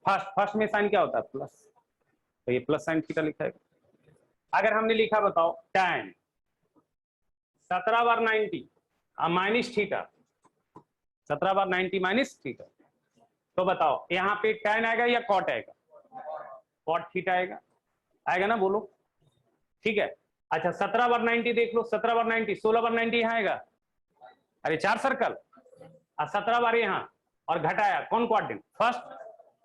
फर्स्ट में साइन क्या होता है? प्लस, तो ये प्लस साइन थीटा लिखा है। अगर हमने लिखा, बताओ, tan 17 बार 90 माइनस थीटा, 17 बार 90 माइनस थीटा, तो बताओ यहाँ पे tan आएगा या कॉट आएगा? कॉट थीटा आएगा, आएगा ना, बोलो। ठीक है। अच्छा 17 बार 90 देख लो, 17 बार 90, 16 बार 90 यहाँ आएगा, अरे 4 सर्कल, और 17 बार यहाँ, और घटाया कौन क्वाड्रेंट?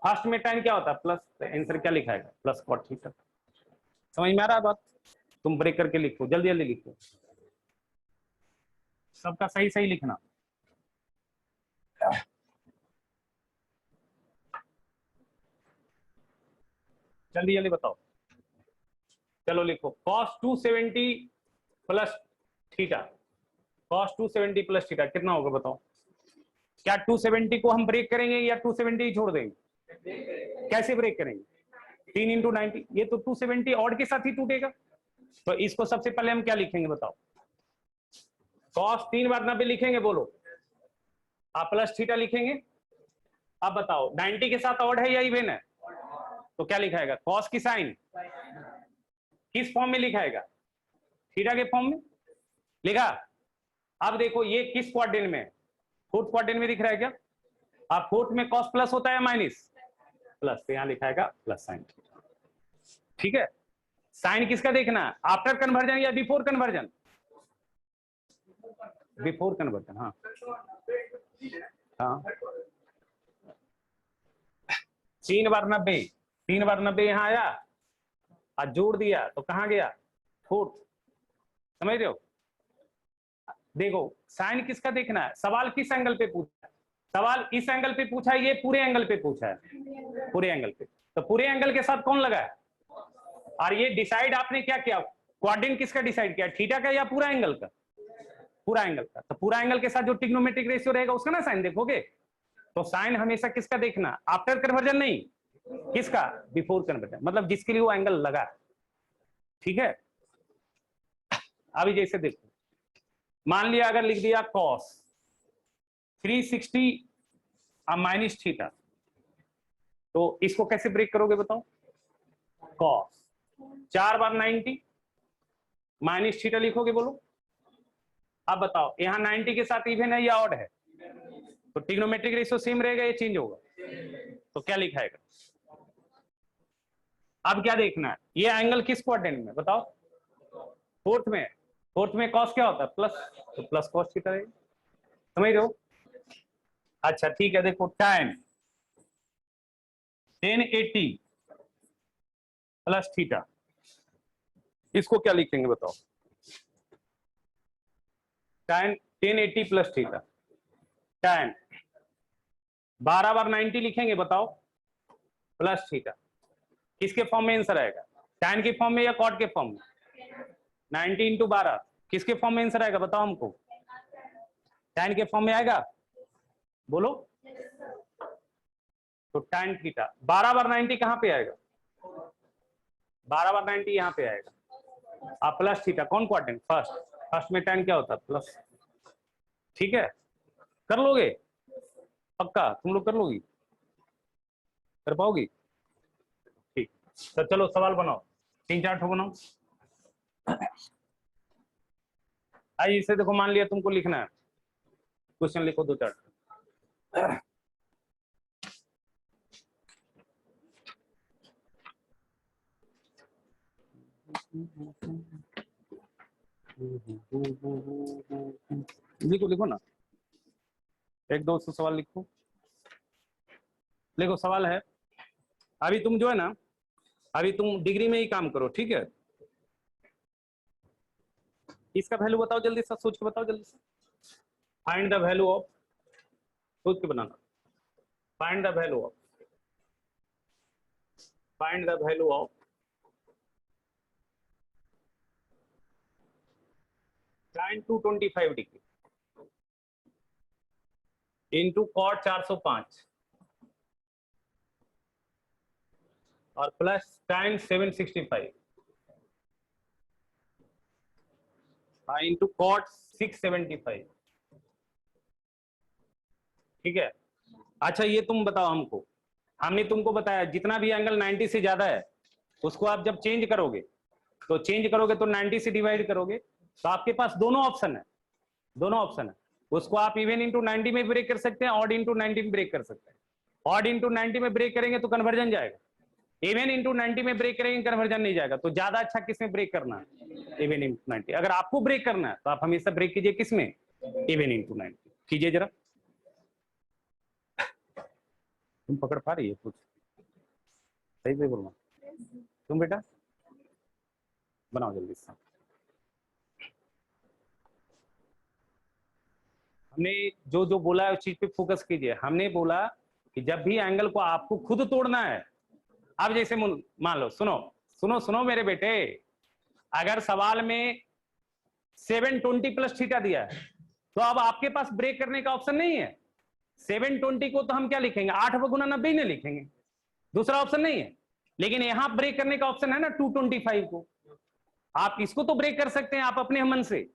फर्स्ट में tan क्या होता है? प्लस, तो आंसर क्या लिखाएगा? Plus cot theta. समझ में आ रहा है बात? तुम ब्रेक करके लिखो, जल्दी जल्दी लिखो, सबका सही सही लिखना। जल्दी जल्दी बताओ। चलो लिखो, cos 270 plus theta, cos 270 plus theta कितना होगा? बताओ। क्या 270 को हम ब्रेक करेंगे या 270 ही छोड़ देंगे? कैसे ब्रेक करेंगे? 3 इंटू 90, ये तो 270 ऑड के साथ ही टूटेगा। तो इसको सबसे पहले हम क्या लिखेंगे? बताओ। cos 3 बार 90 लिखेंगे, बोलो। आप प्लस थीटा लिखेंगे। अब बताओ 90 के साथ ऑड है या इवन है? तो क्या लिखाएगा? cos की साइन किस फॉर्म में लिखाएगा? थीटा के फॉर्म में लिखा। अब देखो ये किस क्वाड्रेंट में? फोर्थ क्वाड्रेंट में दिख रहा है क्या? अब फोर्थ में cos प्लस होता है माइनस? प्लस, तो यहां लिखाएगा प्लस साइन थीटा। ठीक है। साइन किसका देखना? आफ्टर कन्वर्जन या बिफोर कन्वर्जन? Before conversion. हाँ हाँ, 3 बार 90, 3 बार 90 यहां आया और जोड़ दिया तो कहां गया? फोर्थ। समझ रहे हो? देखो साइन किसका देखना है? सवाल किस एंगल पे पूछा है? सवाल इस एंगल पे पूछा है, ये पूरे एंगल पे पूछा है, पूरे एंगल पे। तो पूरे एंगल के साथ कौन लगा है? और ये डिसाइड आपने क्या किया? क्वाड्रेंट किसका डिसाइड किया? थीटा का या पूरा एंगल का? पूरा एंगल का। तो पूरा एंगल के साथ जो ट्रिग्नोमेट्रिक रेशियो रहेगा उसका ना साइन देखोगे। तो साइन हमेशा किसका देखना? आफ्टर कन्वर्जन नहीं, किसका? बिफोर कन्वर्जन, मतलब जिसके लिए वो एंगल लगा। ठीक है। अभी जैसे देखो, मान लिया अगर लिख दिया cos 360 माइनस थीटा, तो इसको कैसे ब्रेक करोगे? बताओ। cos 4 बार 90 माइनस थीटा लिखोगे, बोलो। अब बताओ यहाँ 90 के साथ इवन है या ऑड है? तो ट्रिग्नोमेट्रिक रेशियो सेम रहेगा, ये चेंज होगा, तो क्या लिखाएगा? अब क्या देखना है? ये एंगल किस क्वाड्रेंट में? बताओ। फोर्थ में। फोर्थ में cos क्या होता है? प्लस, तो प्लस cos थीटा रहेगा। समझ रहे हो? अच्छा ठीक है। देखो tan 1080 प्लस थीटा, इसको क्या लिखेंगे? बताओ। tan 1080 प्लस थीटा, tan 12 बार 90 लिखेंगे, बताओ, प्लस थीटा। किसके फॉर्म में आंसर आएगा? tan के फॉर्म में या cot के फॉर्म में? 90 इंटू 12 किसके फॉर्म में आंसर आएगा? बताओ हमको। tan के फॉर्म में आएगा, बोलो। तो tan थीटा 12 बार 90 कहां पे आएगा? 12 बार 90 यहां पे आएगा। अब प्लस थीटा कौन क्वाड्रेंट? फर्स्ट में tan क्या होता है? प्लस। ठीक है, कर लोगे? पक्का तुम लोग कर लोगी? कर पाओगी? ठीक। तो चलो सवाल बनाओ, 3-4 ठो बनाओ। आइए इसे देखो, मान लिया तुमको लिखना है, क्वेश्चन लिखो 2-4। लिखो लिखो ना, 1-2 सवाल लिखो। देखो सवाल है, अभी तुम जो है ना, अभी तुम डिग्री में ही काम करो, ठीक है। इसका वैल्यू बताओ जल्दी से, सोच के बताओ जल्दी से। फाइंड द वैल्यू ऑफ, सोच के बनाना। Find the value of, find the value of sin 225 degree into cot 405 और प्लस sin 765 इंटू कॉट 675। ठीक है। अच्छा ये तुम बताओ हमको, हमने तुमको बताया जितना भी एंगल 90 से ज्यादा है उसको आप जब चेंज करोगे तो 90 से डिवाइड करोगे तो आपके पास दोनों ऑप्शन है, दोनों ऑप्शन है। उसको आप इवन इंटू 90 में ब्रेक कर सकते हैं, ऑड इंटू 90 में ब्रेक कर सकते हैं। ऑड इंटू 90 में ब्रेक करेंगे तो कन्वर्जन जाएगा, इवन इंटू 90 में ब्रेक करेंगे कन्वर्जन नहीं जाएगा। तो ज्यादा अच्छा किसमें ब्रेक करना है, इवन इंटू 90। अगर आपको ब्रेक करना है तो आप हमेशा ब्रेक कीजिए किसमें, इवन इंटू 90 कीजिए। जरा तुम पकड़ पा रही है कुछ, सही से बोलना तुम बेटा, बनाओ जल्दी से। हमने जो जो बोला है उस चीज पे फोकस कीजिए। हमने बोला कि जब भी एंगल को आपको खुद तोड़ना है, अब जैसे मान लो, सुनो सुनो सुनो मेरे बेटे, अगर सवाल में 720 प्लस थीटा दिया है तो अब आपके पास ब्रेक करने का ऑप्शन नहीं है। 720 को तो हम क्या लिखेंगे, 8/90 नहीं लिखेंगे, दूसरा ऑप्शन नहीं है। लेकिन यहां ब्रेक करने का ऑप्शन है ना 225 को, आप इसको तो ब्रेक कर सकते हैं आप अपने मन से।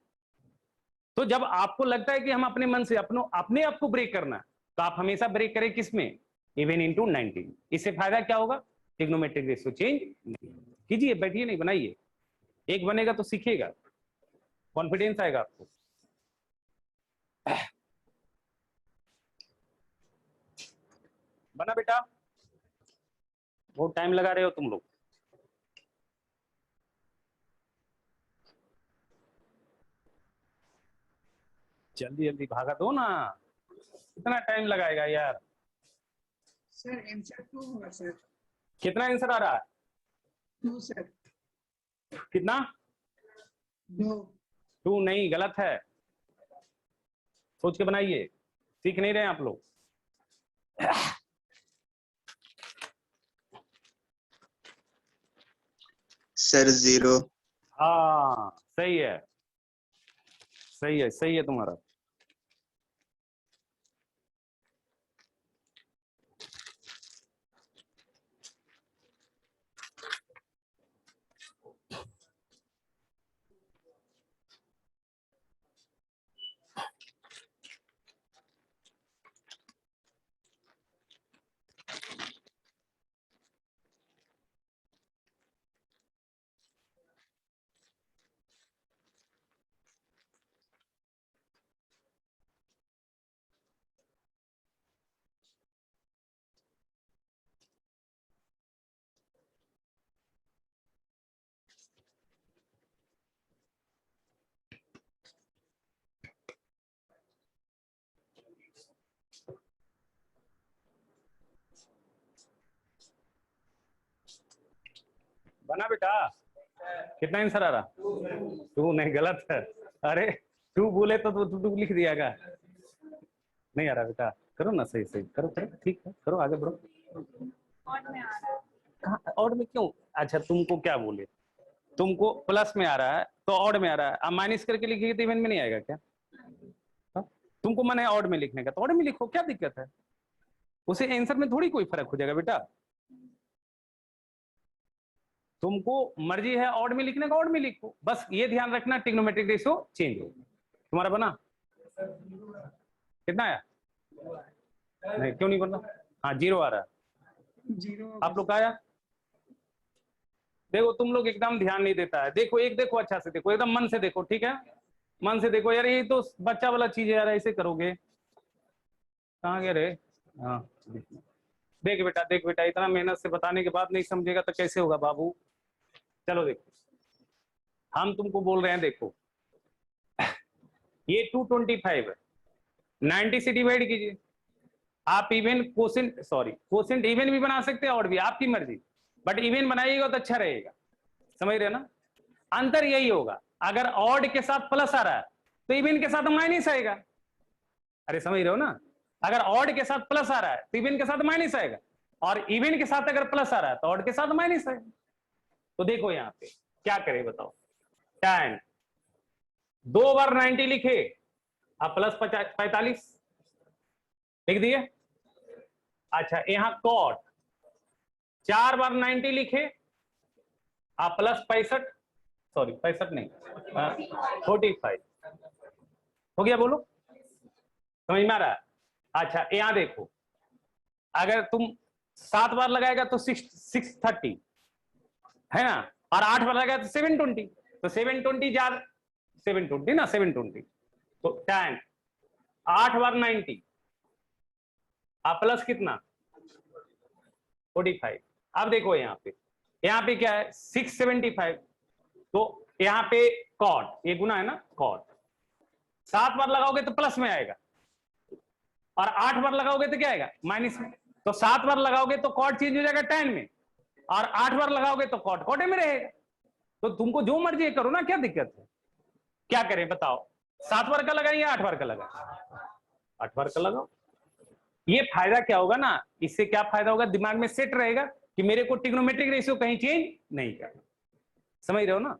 तो जब आपको लगता है कि हम अपने मन से अपने आप को ब्रेक करना, तो आप हमेशा ब्रेक करें किसमें, इवन इंटू 90। इससे फायदा क्या होगा, ट्रिग्नोमेट्रिक रेशियो चेंज कीजिए, बैठिए नहीं बनाइए, एक बनेगा तो सीखिएगा, कॉन्फिडेंस आएगा आपको। बना बेटा, बहुत टाइम लगा रहे हो तुम लोग। जल्दी जल्दी भागा दो ना, कितना टाइम लगाएगा यार। सर आंसर 2 होगा सर। कितना आंसर आ रहा है, 2 सर। कितना, 2 नहीं, गलत है, सोच के बनाइए, सीख नहीं रहे आप लोग। सर 0। हाँ सही है, सही है, सही है तुम्हारा। बना बेटा, कितना आंसर आ रहा, 2 नहीं, गलत है। अरे 2 बोले तो 2 लिख दियागा, नहीं आ रहा बेटा, करो ना सही सही, करो करो, ठीक है, करो आगे बढ़ो। कहाँ ऑड में क्यों, अच्छा तुमको क्या बोले, तुमको प्लस में आ रहा है तो ऑड में आ रहा है, अब माइनस करके लिखिए तो इवन में नहीं आएगा क्या, तुमको मन है ऑड में लिखने का तो ऑड में लिखो, क्या दिक्कत है, उसे आंसर में थोड़ी कोई फर्क हो जाएगा बेटा। तुमको मर्जी है ऑड में लिखने का, ऑड में लिखो, बस ये ध्यान रखना ट्रिग्नोमेट्रिक रेशियो चेंज हो। तुम्हारा बना, कितना आया, नहीं क्यों नहीं बना, हाँ 0 आ रहा है, 0 आप लोग का आया। देखो तुम लोग एकदम ध्यान नहीं देता है, देखो एक देखो, अच्छा से देखो, एकदम मन से देखो, ठीक है। मन से देखो यार, ये तो बच्चा वाला चीज है यार, ऐसे करोगे कहाँ गए रे। हाँ देख बेटा, देख बेटा, इतना मेहनत से बताने के बाद नहीं समझेगा तो कैसे होगा बाबू। चलो देखो, हम तुमको बोल रहे हैं, देखो ये 225 है, 90 से डिवाइड कीजिए। आप even quotient, sorry quotient even भी बना सकते हैं और भी, आपकी मर्जी, बट इवन बनाइएगा तो अच्छा रहेगा, समझ रहे हो ना। अंतर यही होगा, अगर ऑड के साथ प्लस आ रहा है तो इवन के साथ माइनस आएगा। अरे समझ रहे हो ना, अगर ऑड के साथ प्लस आ रहा है तो इवन के साथ माइनस आएगा, और इवन के साथ अगर प्लस आ रहा है तो ऑड के साथ माइनस आएगा। तो देखो यहाँ पे क्या करें बताओ, tan 2 बार 90 लिखे, अब प्लस 45 लिख दिए। अच्छा यहां cot 4 बार 90 लिखे, आप प्लस 65, सॉरी 65 नहीं 45 हो गया, बोलो समझ में आ रहा है। अच्छा यहां देखो, अगर तुम 7 बार लगाएगा तो 630 है ना, और 8 बार लगाएगा तो 720, तो 720 जार 720 ना 720, तो tan 8 बार 90 आप प्लस कितना 45। अब देखो यहाँ पे क्या है 675, तो यहाँ पे cot, ये गुना है ना cot, 7 बार लगाओगे तो प्लस में आएगा, और 8 बार लगाओगे तो क्या आएगा माइनस में। तो 7 बार लगाओगे तो cot चेंज हो जाएगा tan में, और 8 बार लगाओगे तो cot cot में रहेगा। तो तुमको जो मर्जी करो ना, क्या दिक्कत है, क्या करें बताओ, 7 बार का लगाइए 8 बार का लगाओ, 8 बार का लगाओ। ये फायदा क्या होगा ना, इससे क्या फायदा होगा, दिमाग में सेट रहेगा कि मेरे को ट्रिग्नोमेट्रिक रेशियो कहीं चेंज नहीं करना, समझ रहे हो ना।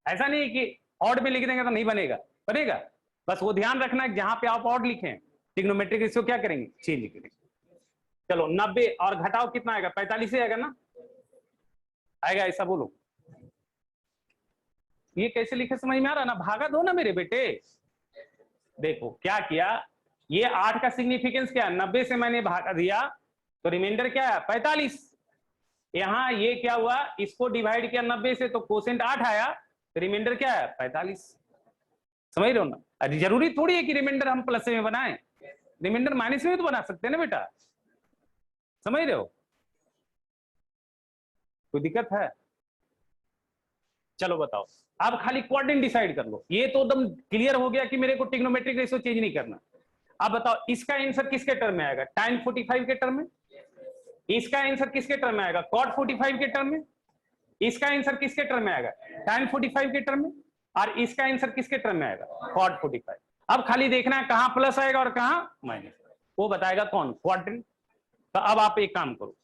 ऐसा नहीं कि ऑड में लिख देंगे तो नहीं बनेगा, बनेगा, बस वो ध्यान रखना है जहां पे आप ऑड लिखें ट्रिग्नोमेट्रिक रेशियो क्या करेंगे, चेंज करेंगे। चलो 90 और घटाओ कितना आएगा, 45 से आएगा ना, आएगा ऐसा बोलो। ये कैसे लिखे समझ में आ रहा ना, भागा दो ना मेरे बेटे। देखो क्या किया, ये 8 का सिग्निफिकेंस क्या है, 90 से मैंने भागा दिया तो रिमाइंडर क्या है 45। यहां ये क्या हुआ, इसको डिवाइड किया 90 से तो कोसेंट 8 आया, तो रिमाइंडर क्या है 45, समझ रहे हो ना। अरे जरूरी थोड़ी है कि रिमाइंडर हम प्लस में बनाएं, रिमाइंडर माइनस में तो बना सकते हैं ना बेटा, समझ रहे हो, कोई दिक्कत है। चलो बताओ, अब खाली क्वाड्रेंट डिसाइड कर लो, ये तो एकदम क्लियर हो गया कि मेरे को ट्रिग्नोमेट्रिक रेशियो चेंज नहीं करना। अब बताओ इसका आंसर किसके टर्म में आएगा, tan 45 के टर्म में, इसका आंसर किसके टर्म में आएगा, cot 45 के टर्म में, इसका आंसर किसके टर्म में आएगा, tan 45 के टर्म में, और इसका आंसर किसके टर्म में आएगा, cot 45। अब खाली देखना है कहां प्लस आएगा और कहां माइनस, वो बताएगा कौन, क्वाड्रेंट। तो अब आप एक काम करो,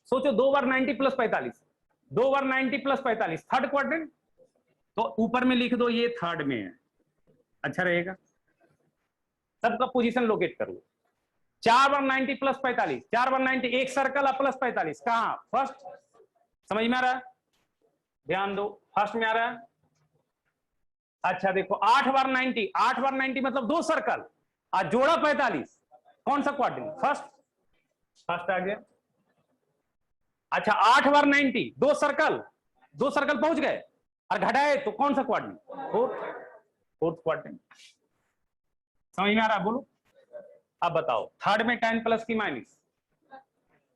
सोचो 2 बार 90 प्लस 45, 2 बार 90 प्लस 45 थर्ड क्वाड्रेंट, तो ऊपर में लिख दो ये थर्ड में है, अच्छा रहेगा। सबका पोजीशन लोकेट कर लो, 4 बार 90 प्लस 45, 4 बार 90 एक सर्कल प्लस 45 कहां, फर्स्ट, समझ में आ रहा है, ध्यान दो फर्स्ट में आ रहा है। अच्छा देखो 8 बार 90, 8 बार 90 मतलब 2 सर्कल और जोड़ा 45, कौन सा क्वाड्रेंट, फर्स्ट, फर्स्ट आ गया। अच्छा 8 बार 90 2 सर्कल पहुंच गए और घटाए तो कौन सा क्वाड्रेंट, फोर्थ क्वाड्रेंट, समझ में आ रहा है, बोलो। अब बताओ थर्ड में tan प्लस की माइनस,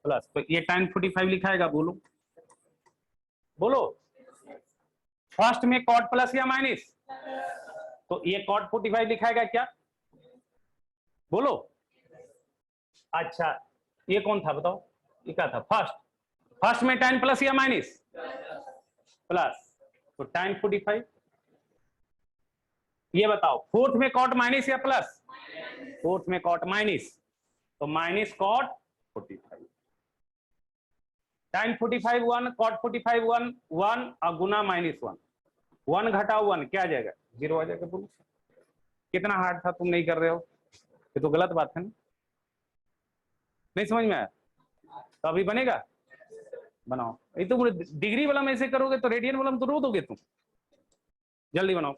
प्लस, तो ये tan 45 लिखाएगा, बोलो बोलो। फर्स्ट में cot प्लस या माइनस, तो ये cot 45 लिखाएगा क्या, बोलो। अच्छा ये कौन था बताओ, ये क्या था, फर्स्ट में tan प्लस या माइनस, प्लस, तो tan 45। ये बताओ फोर्थ में cot माइनस या प्लस, फोर्थ में cot माइनस, तो माइनस cot 45, tan 45 1, cot 45 1, 1 और गुना -1, 1 घटाओ 1 क्या आ जाएगा, 0 आ जाएगा। बोलो कितना हार्ड था, तुम नहीं कर रहे हो, ये तो गलत बात है ना, नहीं समझ में आया, तो अभी बनेगा, बनाओ। ये तो डिग्री वाला में ऐसे करोगे तो रेडियन वाला में तो रो दोगे तुम, जल्दी बनाओ।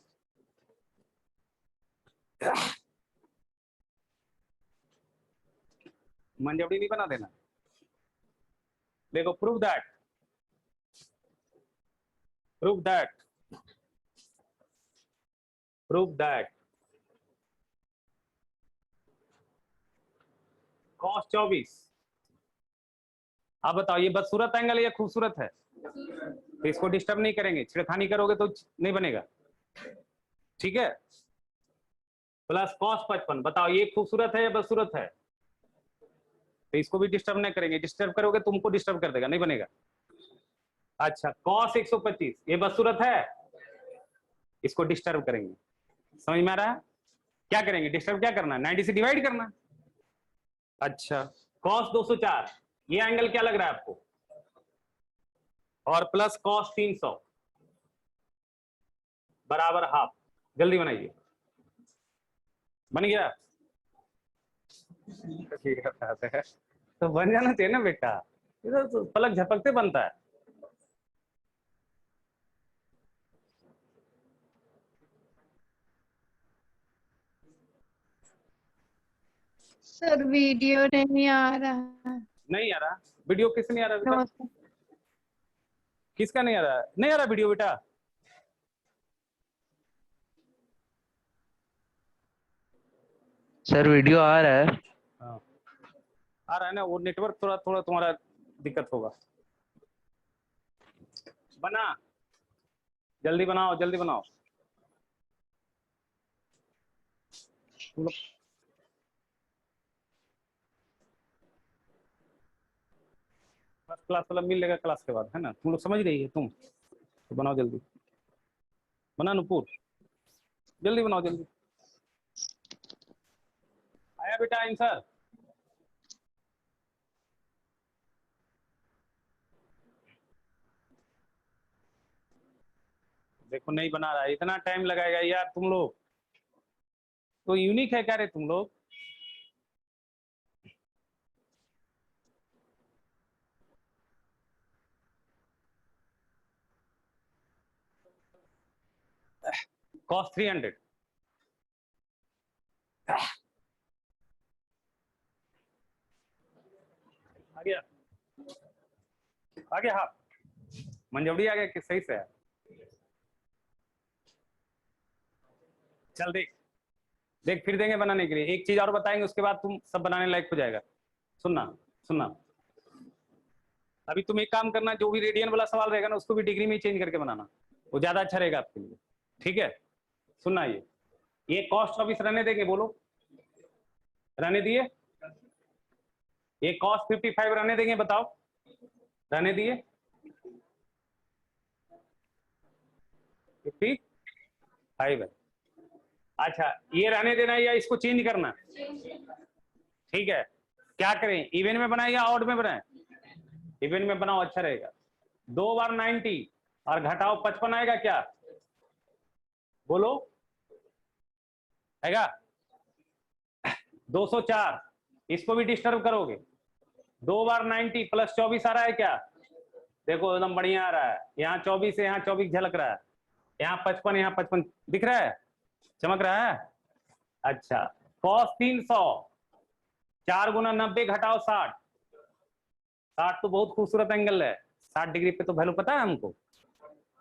मंजवड़ी नहीं बना देना, देखो prove that prove that cos 24। आप बताओ ये बदसूरत एंगल है या खूबसूरत है? तो इसको डिस्टर्ब नहीं करेंगे, छिड़खानी करोगे तो नहीं बनेगा, ठीक है। प्लस cos 55, बताओ ये खूबसूरत है या बदसूरत है? तो इसको भी डिस्टर्ब नहीं करेंगे, डिस्टर्ब करोगे तुमको डिस्टर्ब कर देगा, नहीं बनेगा। अच्छा cos 125 ये बदसूरत है, इसको डिस्टर्ब करेंगे। समझ में आ रहा है? क्या करेंगे? डिस्टर्ब क्या करना है? 90 से डिवाइड करना। अच्छा cos 204 ये एंगल क्या लग रहा है आपको? और प्लस cos 300 बराबर हाफ। जल्दी बनाइए। बन गया? ठीक है, तो बन जाना चाहिए ना बेटा, ये तो पलक झपकते बनता है। सर वीडियो नहीं आ रहा है। नहीं आ रहा वीडियो? किस नहीं आ रहा बेटा? No sir. किसका नहीं आ रहा? नहीं आ रहा वीडियो बेटा? सर वीडियो आ रहा है। हाँ आ रहा है ना, वो नेटवर्क थोड़ा थोड़ा तुम्हारा दिक्कत होगा। बना, जल्दी बनाओ, जल्दी बनाओ। तुम लोग फर्स्ट क्लास वाला मिल लेगा क्लास के बाद, है ना? तुम लोग समझ रही है तुम, तो बनाओ जल्दी। बना नुपुर, जल्दी बनाओ जल्दी। आया बेटा आंसर? देखो नहीं बना रहा है, इतना टाइम लगाएगा यार तुम लोग, तो यूनिक है क्या रे तुम लोग? cos 300 आ गया, आ गया हाफ मंजवड़ी आ गया कि सही से है? चल देख देख, फिर देंगे बनाने के लिए, एक चीज और बताएंगे, उसके बाद तुम सब बनाने लायक हो जाएगा। सुनना सुनना, अभी तुम एक काम करना, जो भी रेडियन वाला सवाल रहेगा ना उसको भी डिग्री में चेंज करके बनाना, वो ज्यादा अच्छा रहेगा आपके लिए, ठीक है? सुनना, ये cos 24 रहने देंगे, बोलो रहने दिए? ये cos 55 रहने देंगे, बताओ रहने दिए? 55 है। अच्छा ये रहने देना या इसको चेंज करना? ठीक है, क्या करें, इवन में बनाए या ऑड में बनाए? इवन में बनाओ, अच्छा रहेगा। 2 बार 90 और घटाओ 55 आएगा क्या? बोलो आएगा? 204, इसको भी डिस्टर्ब करोगे। 2 बार 90 प्लस 24 आ रहा है क्या? देखो एकदम बढ़िया आ रहा है, यहाँ 24 है, यहाँ 24 झलक रहा है, यहाँ 55, यहाँ 55 दिख रहा है, चमक रहा है। अच्छा cos 300 4 गुना 90 घटाओ 60, 60 तो बहुत खूबसूरत एंगल है, 60 डिग्री पे तो वैल्यू पता है हमको,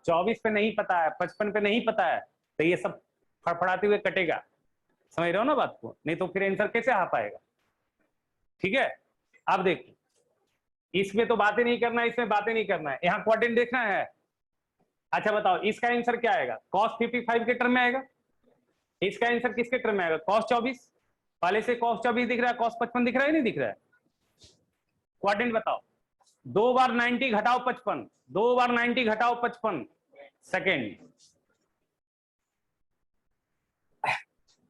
24 पे नहीं पता है, 55 पे नहीं पता है, तो ये सब फड़फड़ाते हुए कटेगा। समझ रहे हो ना बात को? नहीं तो फिर आंसर कैसे आ पाएगा? ठीक है, अब देखो इसमें तो बातें नहीं करना है, इसमें बातें नहीं करना है, यहाँ क्वाड्रेंट देखना है। अच्छा बताओ इसका आंसर क्या आएगा? cos 55 के टर्म में आएगा। इसका आंसर किसके टर्म में आएगा? cos 24। पहले से cos 24 दिख रहा है, cos 55 दिख रहा है, नहीं दिख रहा है? क्वाड्रेंट बताओ। 2 बार 90 घटाओ 55, 2 बार 90 घटाओ 55 सेकेंड,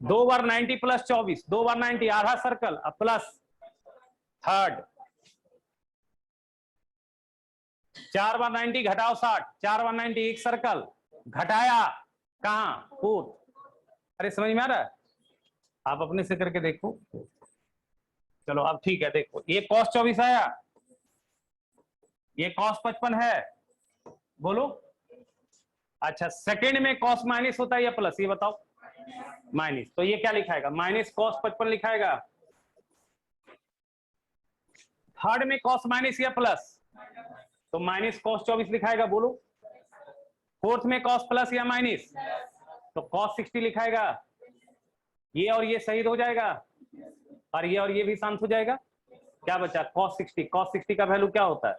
2 बार 90 प्लस 24, 2 बार 90 आधा सर्कल, अब प्लस थर्ड, 4 बार 90 घटाओ 60, 4 बार 90 एक सर्कल, घटाया कहां? फोर्थ। अरे समझ में आ रहा है? आप अपने से करके देखो। चलो अब ठीक है, देखो ये cos 24 आया, ये cos 55 है, बोलो। अच्छा सेकंड में cos माइनस होता है या प्लस? ये बताओ। माइनस, तो ये क्या लिखाएगा? माइनस cos 55 लिखाएगा। थर्ड में cos माइनस या प्लस? तो माइनस cos 24 लिखाएगा, बोलो। फोर्थ में cos प्लस या माइनस? तो cos 60 लिखाएगा, ये और ये शहीद हो जाएगा और ये भी शांत हो जाएगा। क्या बचा? cos 60। cos 60 का वैल्यू क्या होता है?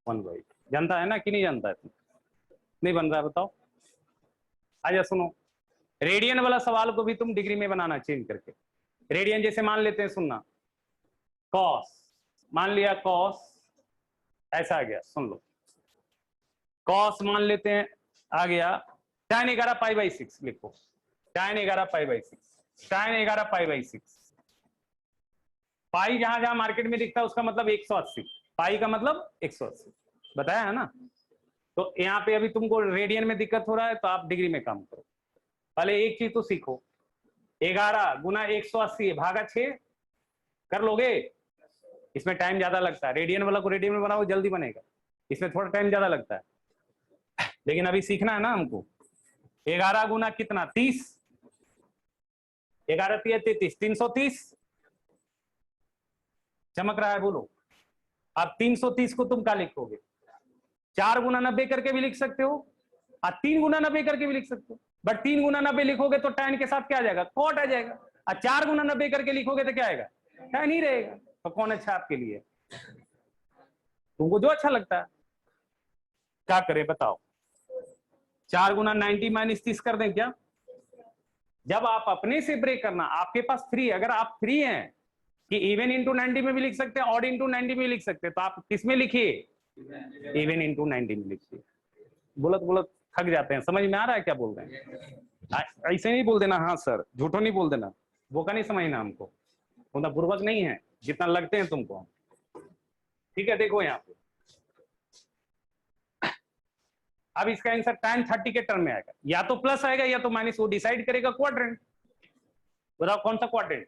1/8। जानता है ना कि नहीं जानता है? नहीं बन रहा है, बताओ। आजा सुनो, रेडियन वाला सवाल को भी तुम डिग्री में बनाना चेंज करके। रेडियन जैसे मान लेते हैं, सुनना, cos मान लिया, cos ऐसा आ गया, सुन लो, cos मान लेते हैं आ गया tan 11 π/6 लिखो, tan 11 π/6, tan 11 π/6। पाई जहां जहां मार्केट में दिखता है उसका मतलब 180, पाई का मतलब 180, बताया है ना। तो यहाँ पे अभी तुमको रेडियन में दिक्कत हो रहा है तो आप डिग्री में काम करो। पहले एक चीज तो सीखो, 11 गुना 180 भागा 6 कर लोगे। इसमें टाइम ज्यादा लगता है, रेडियन वाला को रेडियन में बनाओ जल्दी बनेगा, इसमें थोड़ा टाइम ज्यादा लगता है, लेकिन अभी सीखना है ना हमको। 11 गुना कितना? 30, 11 × 33, 330। चमक रहा है, बोलो। अब 330 को तुम क्या लिखोगे? 4 गुना 90 करके भी लिख सकते हो और 3 गुना 90 करके भी लिख सकते हो, बट 3 गुना 90 लिखोगे तो tan के साथ क्या आ जाएगा? cot आ जाएगा, और 4 गुना 90 करके लिखोगे तो क्या आएगा? tan ही रहेगा। तो कौन अच्छा आपके लिए? तुमको जो अच्छा लगता है। क्या करें बताओ? 4 गुना 90 - 30 कर दें क्या? जब आप अपने से ब्रेक करना, आपके पास फ्री, अगर आप फ्री हैं कि इवन इंटू 90 में भी लिख सकते हैं, ऑड इंटू 90 में भी लिख सकते हैं, तो आप किस में लिखिए? इवन इंटू 90 में लिखिए। बोलत बोलत थक जाते हैं, समझ में आ रहा है क्या बोल रहे हैं? ऐसे नहीं बोल देना हाँ सर, झूठो नहीं बोल देना, वो का नहीं समझना हमको, उतना बुर्बक नहीं है जितना लगते हैं तुमको। ठीक है, देखो यहाँ पे अब इसका आंसर tan 30 के टर्म में आएगा, या तो प्लस आएगा या तो माइनस, वो डिसाइड करेगा क्वाड्रेंट। बताओ कौन सा क्वाड्रेंट?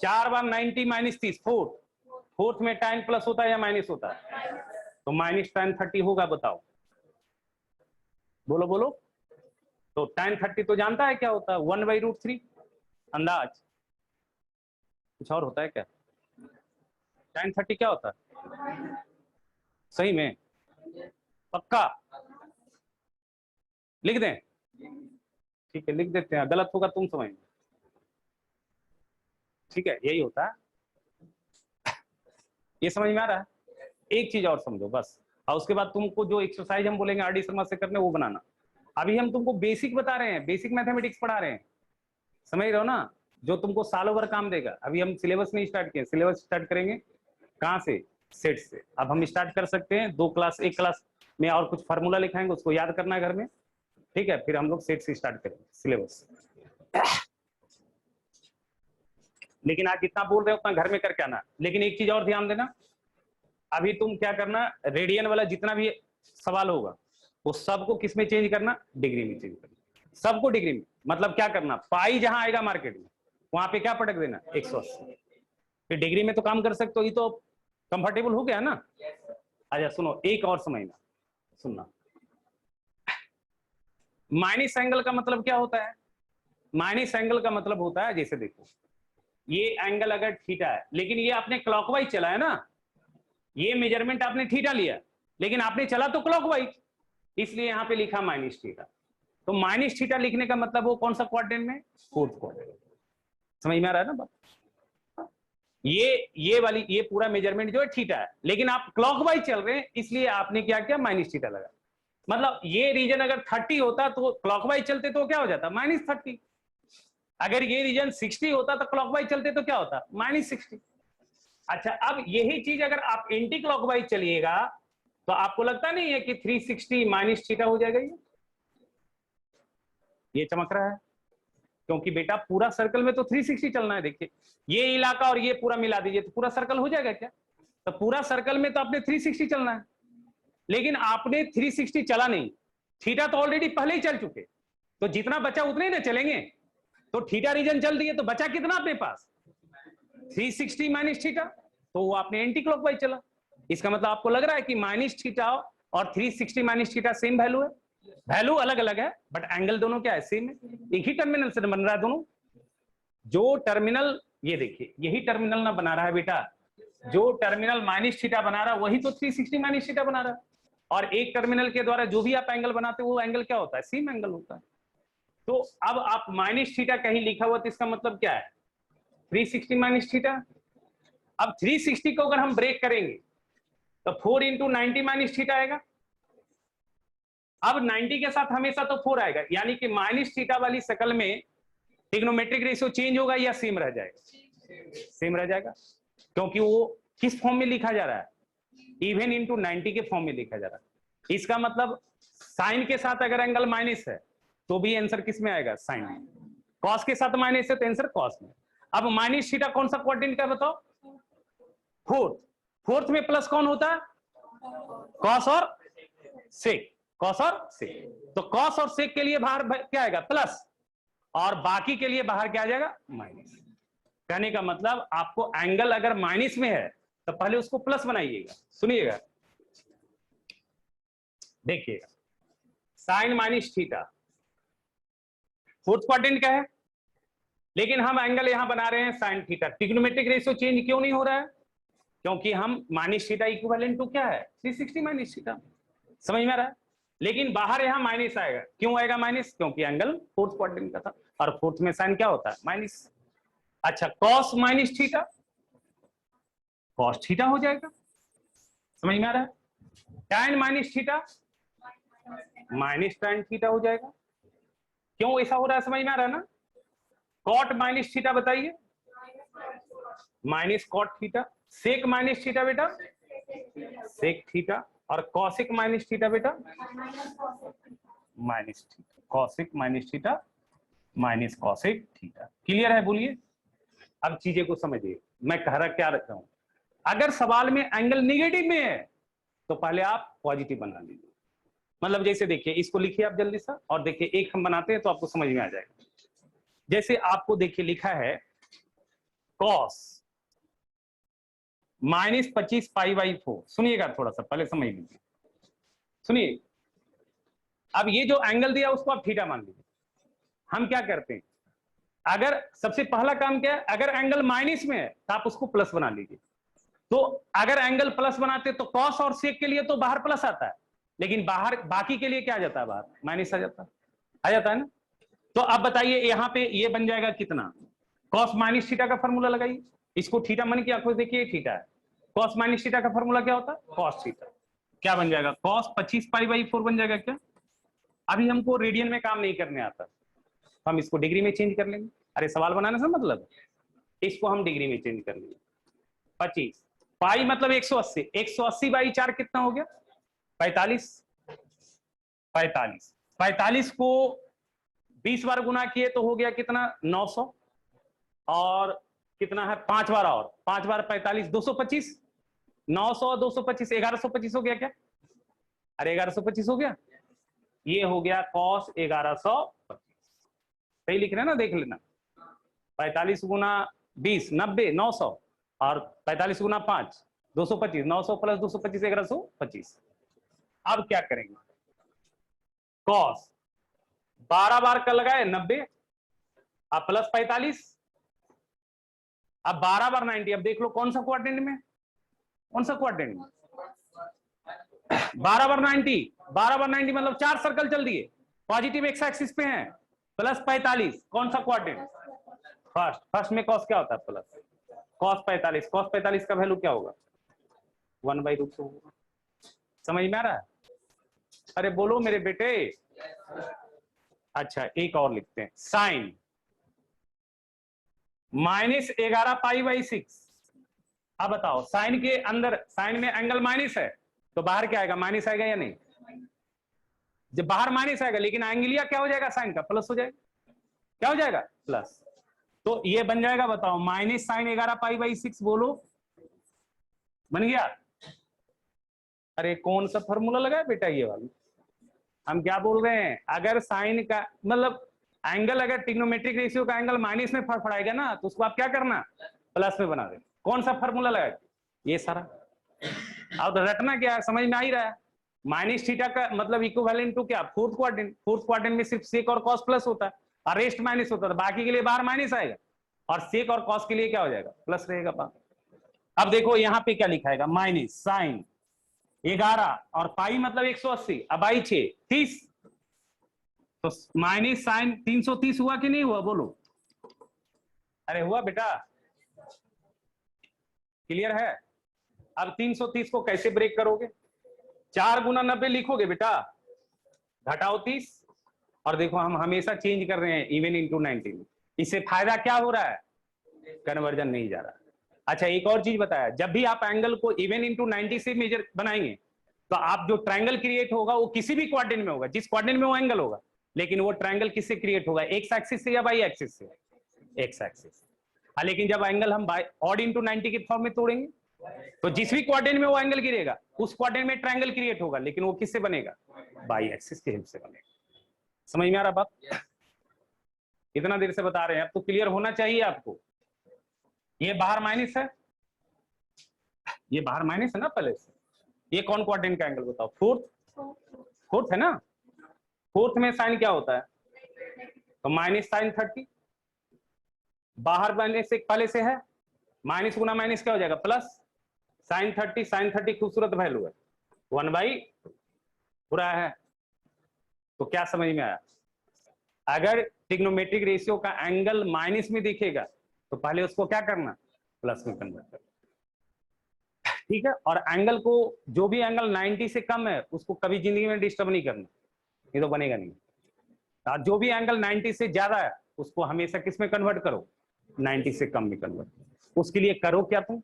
4 बार 90 - 30, फोर्थ में tan प्लस होता है या माइनस होता है? तो माइनस tan 30 होगा, बताओ, बोलो बोलो। तो tan 30 तो जानता है क्या होता है? 1/√3। अंदाज कुछ और होता है क्या? tan 30 क्या होता है? सही में पक्का लिख दें? ठीक है, लिख देते हैं, गलत होगा तुम समझ। ठीक है, यही होता है। ये समझ में आ रहा है? एक चीज और समझो बस, और उसके बाद तुमको जो एक्सरसाइज हम बोलेंगे RD शर्मा से करने, वो बनाना। अभी हम तुमको बेसिक बता रहे हैं, बेसिक मैथमेटिक्स पढ़ा रहे हैं, समझ रहे हो ना, जो तुमको सालों भर काम देगा। अभी हम सिलेबस नहीं स्टार्ट किए, सिलेबस स्टार्ट करेंगे कहाँ से? सेट से। अब हम स्टार्ट कर सकते हैं 2 क्लास, 1 क्लास में और कुछ फार्मूला लिखाएंगे, उसको याद करना है घर में, ठीक है, फिर हम लोग सेट से स्टार्ट करेंगे सिलेबस। लेकिन आज जितना बोल रहे हो उतना घर में करके आना। लेकिन एक चीज और ध्यान देना, अभी तुम क्या करना, रेडियन वाला जितना भी सवाल होगा वो सबको किस में चेंज करना? डिग्री में चेंज करना, सबको डिग्री में। मतलब क्या करना, पाई जहां आएगा मार्केट में वहां पे क्या पटक देना? 180। फिर डिग्री में तो काम कर सकते हो, ये तो कंफर्टेबल हो गया ना। अच्छा सुनो, एक और समझना, सुनना, माइनस एंगल का मतलब क्या होता है? माइनस एंगल का मतलब होता है, जैसे देखो ये एंगल अगर थीटा है, लेकिन ये आपने क्लॉकवाइज चला है ना, ये मेजरमेंट आपने थीटा लिया, लेकिन आपने चला तो क्लॉकवाइज, इसलिए यहां पे लिखा माइनस थीटा। तो माइनस थीटा लिखने का मतलब वो कौन सा क्वाड्रेंट में? Fourth quadrant. समझ में आ रहा है ना बात? ये वाली, ये पूरा मेजरमेंट जो है थीटा है, लेकिन आप क्लॉकवाइज चल रहे हैं, इसलिए आपने क्या किया? माइनस थीटा लगा। मतलब ये रीजन अगर 30 होता तो क्लॉकवाइज चलते तो क्या हो जाता? -30। अगर ये रीजन 60 होता तो क्लॉकवाइज चलते तो क्या होता? -60। अच्छा, अब यही चीज अगर आप एंटी क्लॉकवाइज चलिएगा तो आपको लगता नहीं है कि 360 माइनस थीटा हो जाएगा? ये चमक रहा है, क्योंकि बेटा पूरा सर्कल में तो 360 चलना है। देखिए ये इलाका और ये पूरा मिला दीजिए तो पूरा सर्कल हो जाएगा क्या? तो पूरा सर्कल में तो आपने 360 चलना है, लेकिन आपने 360 चला नहीं, थीटा तो ऑलरेडी पहले ही चल चुके, तो जितना बचा उतने ही ना चलेंगे। तो थीटा रीजन चल दिए तो बचा कितना अपने पास? 360 माइनस थीटा, तो वो आपने एंटी क्लॉकवाइज चला। इसका मतलब आपको लग रहा है कि माइनस थीटा और 360 माइनस थीटा सेम वैल्यू है? वैल्यू अलग अलग है बट एंगल दोनों क्या है? सेम है। एक ही टर्मिनल से बन रहा है दोनों। जो टर्मिनल, ये देखिए यही टर्मिनल ना बना रहा है बेटा, जो टर्मिनल माइनस थीटा बना रहा है वही तो 360 माइनस थीटा बना रहा है। और एक टर्मिनल के द्वारा जो भी आप एंगल बनाते हो वो एंगल क्या होता है? सेम एंगल होता है। तो अब आप माइनस थीटा कहीं लिखा हुआ तो इसका मतलब क्या है 360 माइनस थीटा। अब 360 को अगर हम ब्रेक करेंगे तो 4 इंटू 90 माइनस थीटा आएगा। अब 90 के साथ हमेशा तो 4 आएगा, यानी कि माइनस थीटा वाली शक्ल में ट्रिग्नोमेट्रिक रेशियो चेंज होगा या सेम रह जाएगा? सेम रह जाएगा, क्योंकि वो किस फॉर्म में लिखा जा रहा है? इवन इंटू 90 के फॉर्म में लिखा जा रहा है। इसका मतलब साइन के साथ अगर एंगल माइनस है तो भी आंसर किस में आएगा? साइन में। कॉस के साथ माइनस है तो आंसर कॉस में। अब माइनस थीटा कौन सा क्वाड्रेंट का बताओ? फोर्थ। फोर्थ में प्लस कौन होता है? कॉस और सेक। कॉस और सेक। तो कॉस और सेक के लिए बाहर क्या आएगा? प्लस, और बाकी के लिए बाहर क्या आ जाएगा? माइनस। कहने का मतलब आपको एंगल अगर माइनस में है तो पहले उसको प्लस बनाइएगा। सुनिएगा, देखिएगा, sine minus theta fourth quadrant का है, लेकिन हम एंगल यहां बना रहे हैं sine theta. Trigonometric ratio change क्यों नहीं हो रहा है? क्योंकि हम माइनस थीटा इक्विवेलेंट टू क्या है? 360 माइनस थीटा। समझ में आ रहा है? लेकिन बाहर यहां माइनस आएगा। क्यों आएगा माइनस? क्योंकि एंगल फोर्थ क्वाड्रेंट का था, और फोर्थ में साइन क्या होता है? माइनस। अच्छा, cos minus theta, cos theta हो जाएगा। समझ में आ रहा है? Tan minus theta, minus tan theta हो जाएगा। क्यों ऐसा हो रहा है? समझ में आ रहा है ना? कॉट माइनस थीटा बताइए, minus cot theta. Sec minus theta बेटा, सेक थीटा। और कॉसिक माइनस थीटा बेटा, minus theta. Cosec minus theta, minus cosec theta. Clear है? बोलिए। अब चीजें को समझिए, मैं कह रहा क्या रखता हूं। अगर सवाल में एंगल निगेटिव में है तो पहले आप पॉजिटिव बना लीजिए। मतलब जैसे देखिए, इसको लिखिए आप जल्दी से, और देखिए एक हम बनाते हैं तो आपको समझ में आ जाएगा। जैसे आपको देखिए लिखा है कॉस माइनस 25 पाई बाई 4। सुनिएगा थोड़ा सा, पहले समझ लीजिए, सुनिए। अब ये जो एंगल दिया उसको आप थीटा मान लीजिए। हम क्या करते हैं, अगर सबसे पहला काम क्या है, अगर एंगल माइनस में है तो आप उसको प्लस बना लीजिए। तो अगर एंगल प्लस बनाते तो कॉस और सेक के लिए तो बाहर प्लस आता है, लेकिन बाहर बाकी के लिए क्या आ जाता है? बाहर माइनस आ जाता है ना। तो अब बताइए यहां पे ये बन जाएगा कितना? कॉस माइनस थीटा का फॉर्मूला लगाइए। इसको थीटा मन की आंखों से देखिए, थीटा है। कॉस माइनस थीटा का फॉर्मूला क्या होता है? Cos theta. क्या बन जाएगा? कॉस 25 पाई बाई 4 बन जाएगा क्या? अभी हमको रेडियन में काम नहीं करने आता, तो हम इसको डिग्री में चेंज कर लेंगे। अरे सवाल बनाने से मतलब, इसको हम डिग्री में चेंज कर लेंगे। 25 पाई मतलब 180। 180 बाई 4 कितना हो गया? 45। 45 45 को 20 बार गुना किए तो हो गया कितना? 900। और कितना है? 5 बार, और 5 बार 45, 225। 900 225 1125 हो गया क्या? अरे 1125 हो गया। ये हो गया कॉस 1125। सही लिख रहे हैं ना? देख लेना। 45 गुना 20 90 900, और 45 गुना 5 225। 900 प्लस 225 1125। अब क्या करेंगे? कॉस 12 बार का लगाए 90, अब प्लस 45, अब 12 बार 90। अब देख लो कौन सा क्वाड्रेंट में, कौन सा क्वाड्रेंट में? 12 बार 90, 12 बार 90 मतलब 4 सर्कल चल दिए, पॉजिटिव एक्स एक्सिस पे हैं। प्लस 45 कौन सा क्वाड्रेंट? फर्स्ट। फर्स्ट में कॉस क्या होता है? प्लस। कॉस 45, कॉस 45 का वैल्यू क्या होगा? 1/√2 होगा। समझ में आ रहा है? अरे बोलो मेरे बेटे। अच्छा, एक और लिखते हैं, साइन माइनस 11 पाई बाई 6। अब बताओ, साइन के अंदर, साइन में एंगल माइनस है तो बाहर क्या आएगा? माइनस आएगा या नहीं? जब बाहर माइनस आएगा, लेकिन एंगलिया क्या हो जाएगा? साइन का प्लस हो जाएगा। क्या हो जाएगा? प्लस। तो ये बन जाएगा, बताओ, माइनस साइन 11 पाई बाई 6। बोलो, बन गया? अरे कौन सा फॉर्मूला लगा है बेटा? ये वाला। हम क्या बोल रहे हैं, अगर साइन का मतलब एंगल, अगर ट्रिग्नोमेट्रिक रेशियो का एंगल माइनस में फड़फड़ाएगा ना, तो उसको आप क्या करना? प्लस में बना दे। कौन सा फॉर्मूला लगा? ये सारा। अब तो रटना क्या है, समझ में आ ही रहा है। माइनस थीटा का मतलब इक्विवेलेंट टू क्या? Fourth quadrant. फोर्थ क्वाड्रेंट में सिर्फ सेक और कॉस प्लस होता है, और रेस्ट माइनस होता है, बाकी के लिए बाहर माइनस आएगा, और सेक और कॉस के लिए क्या हो जाएगा? प्लस रहेगा बाहर। अब देखो यहाँ पे क्या लिखा है, माइनस साइन 11 और पाई मतलब 180, अब आई 6 30, तो माइनस साइन 330 हुआ कि नहीं हुआ, बोलो। अरे हुआ बेटा, क्लियर है। अब 330 को कैसे ब्रेक करोगे? 4 गुना 90 लिखोगे बेटा, घटाओ 30, और देखो हम हमेशा चेंज कर रहे हैं इवन इंटू 90 में। इससे फायदा क्या हो रहा है? कन्वर्जन नहीं जा रहा। अच्छा एक और चीज बताया, जब भी आप एंगल को इवन इंटू 90 से मेजर बनाएंगे तो आप जो ट्रायंगल क्रिएट होगा वो किसी भी क्वाड्रेंट में होगा, जिस क्वाड्रेंट में वो एंगल होगा, लेकिन वो ट्रायंगल किससे क्रिएट होगा? एक्स एक्सिस से या वाई एक्सिस से? X axis. लेकिन जब एंगल हम ऑड इंटू 90 के फॉर्म में तोड़ेंगे तो जिस भी क्वाड्रेंट में वो एंगल गिरेगा उस क्वाड्रेंट में ट्रायंगल क्रिएट होगा, लेकिन वो किससे बनेगा? बाई एक्सिस की हेल्प से बनेगा। समझ में आ रहा बात? इतना देर से बता रहे हैं, अब तो क्लियर होना चाहिए आपको। ये बाहर माइनस है, ये बाहर माइनस है ना पहले से। ये कौन क्वाड्रेंट का एंगल बताओ? फोर्थ है ना। फोर्थ में साइन क्या होता है? तो माइनस साइन 30, बाहर माइनस एक पहले से है, माइनस गुना माइनस क्या हो जाएगा? Plus sign 30। साइन 30 खूबसूरत वैल्यू है, 1/, पूरा है। तो क्या समझ में आया? अगर ट्रिग्नोमेट्रिक रेशियो का एंगल माइनस में दिखेगा तो पहले उसको क्या करना? प्लस में कन्वर्ट करना, ठीक है। और एंगल को, जो भी एंगल 90 से कम है उसको कभी जिंदगी में डिस्टर्ब नहीं करना, ये तो बनेगा नहीं। और जो भी एंगल 90 से ज्यादा है उसको हमेशा किस में कन्वर्ट करो? 90 से कम में कन्वर्ट। उसके लिए करो क्या तुम?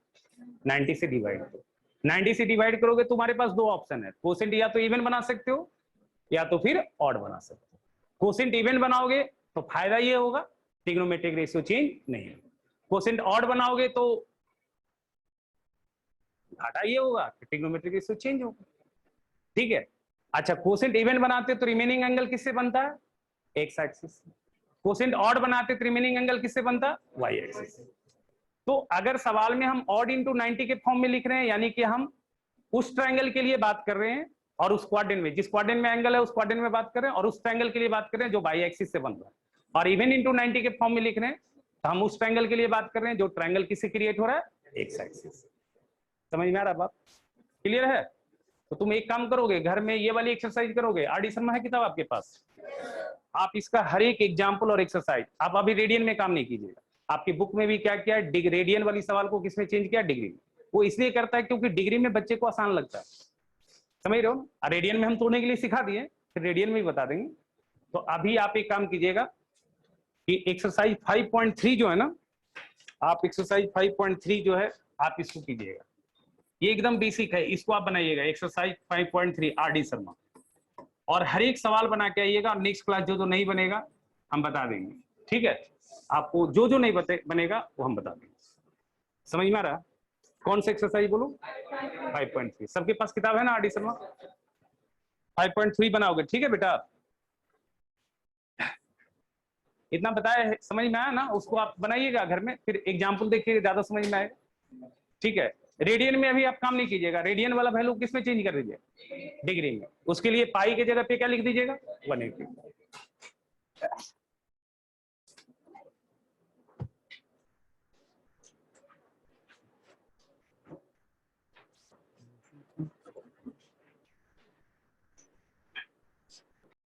90 से डिवाइड करो। 90 से डिवाइड करोगे, तुम्हारे पास दो ऑप्शन है, कोसेंट या तो इवन बना सकते हो या तो फिर ऑड बना सकते हो। कोसेंट इवन बनाओगे तो फायदा ये होगा, ट्रिग्नोमेट्रिक रेशियो चेंज नहीं है। कोसेंट ऑड बनाओगे तो घाटा ये होगा कि ट्रिग्नोमेट्रिक रेशियो चेंज होगा, ठीक है। अच्छा कोसेंट इवन बनाते तो रिमेनिंग एंगल किससे बनता है? X axis. कोसेंट ऑड बनाते तो रिमेनिंग एंगल किससे बनता है? Y axis. तो अगर सवाल में हम ऑड इंटू 90 के फॉर्म में लिख रहे हैं, यानी कि हम उस ट्रायंगल के लिए बात कर रहे हैं और उस क्वाड्रेंट में, जिस क्वाड्रेंट में एंगल है उस क्वाड्रेंट में बात कर रहे हैं, और उस ट्रायंगल के लिए बात कर रहे हैं जो वाई एक्सिस से बन रहा है। और इवन इंटू 90 के फॉर्म में लिख रहे हैं तो हम उस ट्रायंगल के लिए बात कर रहे हैं जो ट्रायंगल किससे क्रिएट हो रहा है? X axis. समझ में आ रहा बात? क्लियर है? तो तुम एक काम करोगे, घर में ये वाली एक्सरसाइज करोगे। आर डी शर्मा है किताब आपके पास, आप इसका हर एक एग्जाम्पल और एक्सरसाइज, आप अभी रेडियन में काम नहीं कीजिएगा। आपकी बुक में भी क्या किया है, रेडियन वाली सवाल को किसमें चेंज किया? डिग्री में। वो इसलिए करता है क्योंकि डिग्री में बच्चे को आसान लगता है, समझ रहे हो? रेडियन में हम तोड़ने के लिए सिखा दिए, फिर रेडियन में भी बता देंगे। तो अभी आप एक काम कीजिएगा कि एक्सरसाइज 5.3 जो है ना, आप एक्सरसाइज 5.3 जो है आप इसको कीजिएगा। ये एकदम बेसिक है, इसको आप बनाइएगा। एक्सरसाइज 5.3 आर डी शर्मा, और हर एक सवाल बना के आइएगा। और नेक्स्ट क्लास जो नहीं बनेगा हम बता देंगे, ठीक है। आपको जो नहीं बनेगा वो हम बता देंगे। समझ में आ रहा? कौन सा एक्सरसाइज बोलो? 5.3। सबके पास किताब है ना आर डी शर्मा? 5.3 बनाओगे, ठीक है बेटा। इतना बताया है, समझ में आया ना? उसको आप बनाइएगा घर में, फिर एग्जाम्पल देखिए, ज्यादा समझ में आएगा, ठीक है। रेडियन में अभी आप काम नहीं कीजिएगा, रेडियन वाला वैल्यू किस में चेंज कर दीजिए? डिग्री में। उसके लिए पाई की जगह पे क्या लिख दीजिएगा? 180।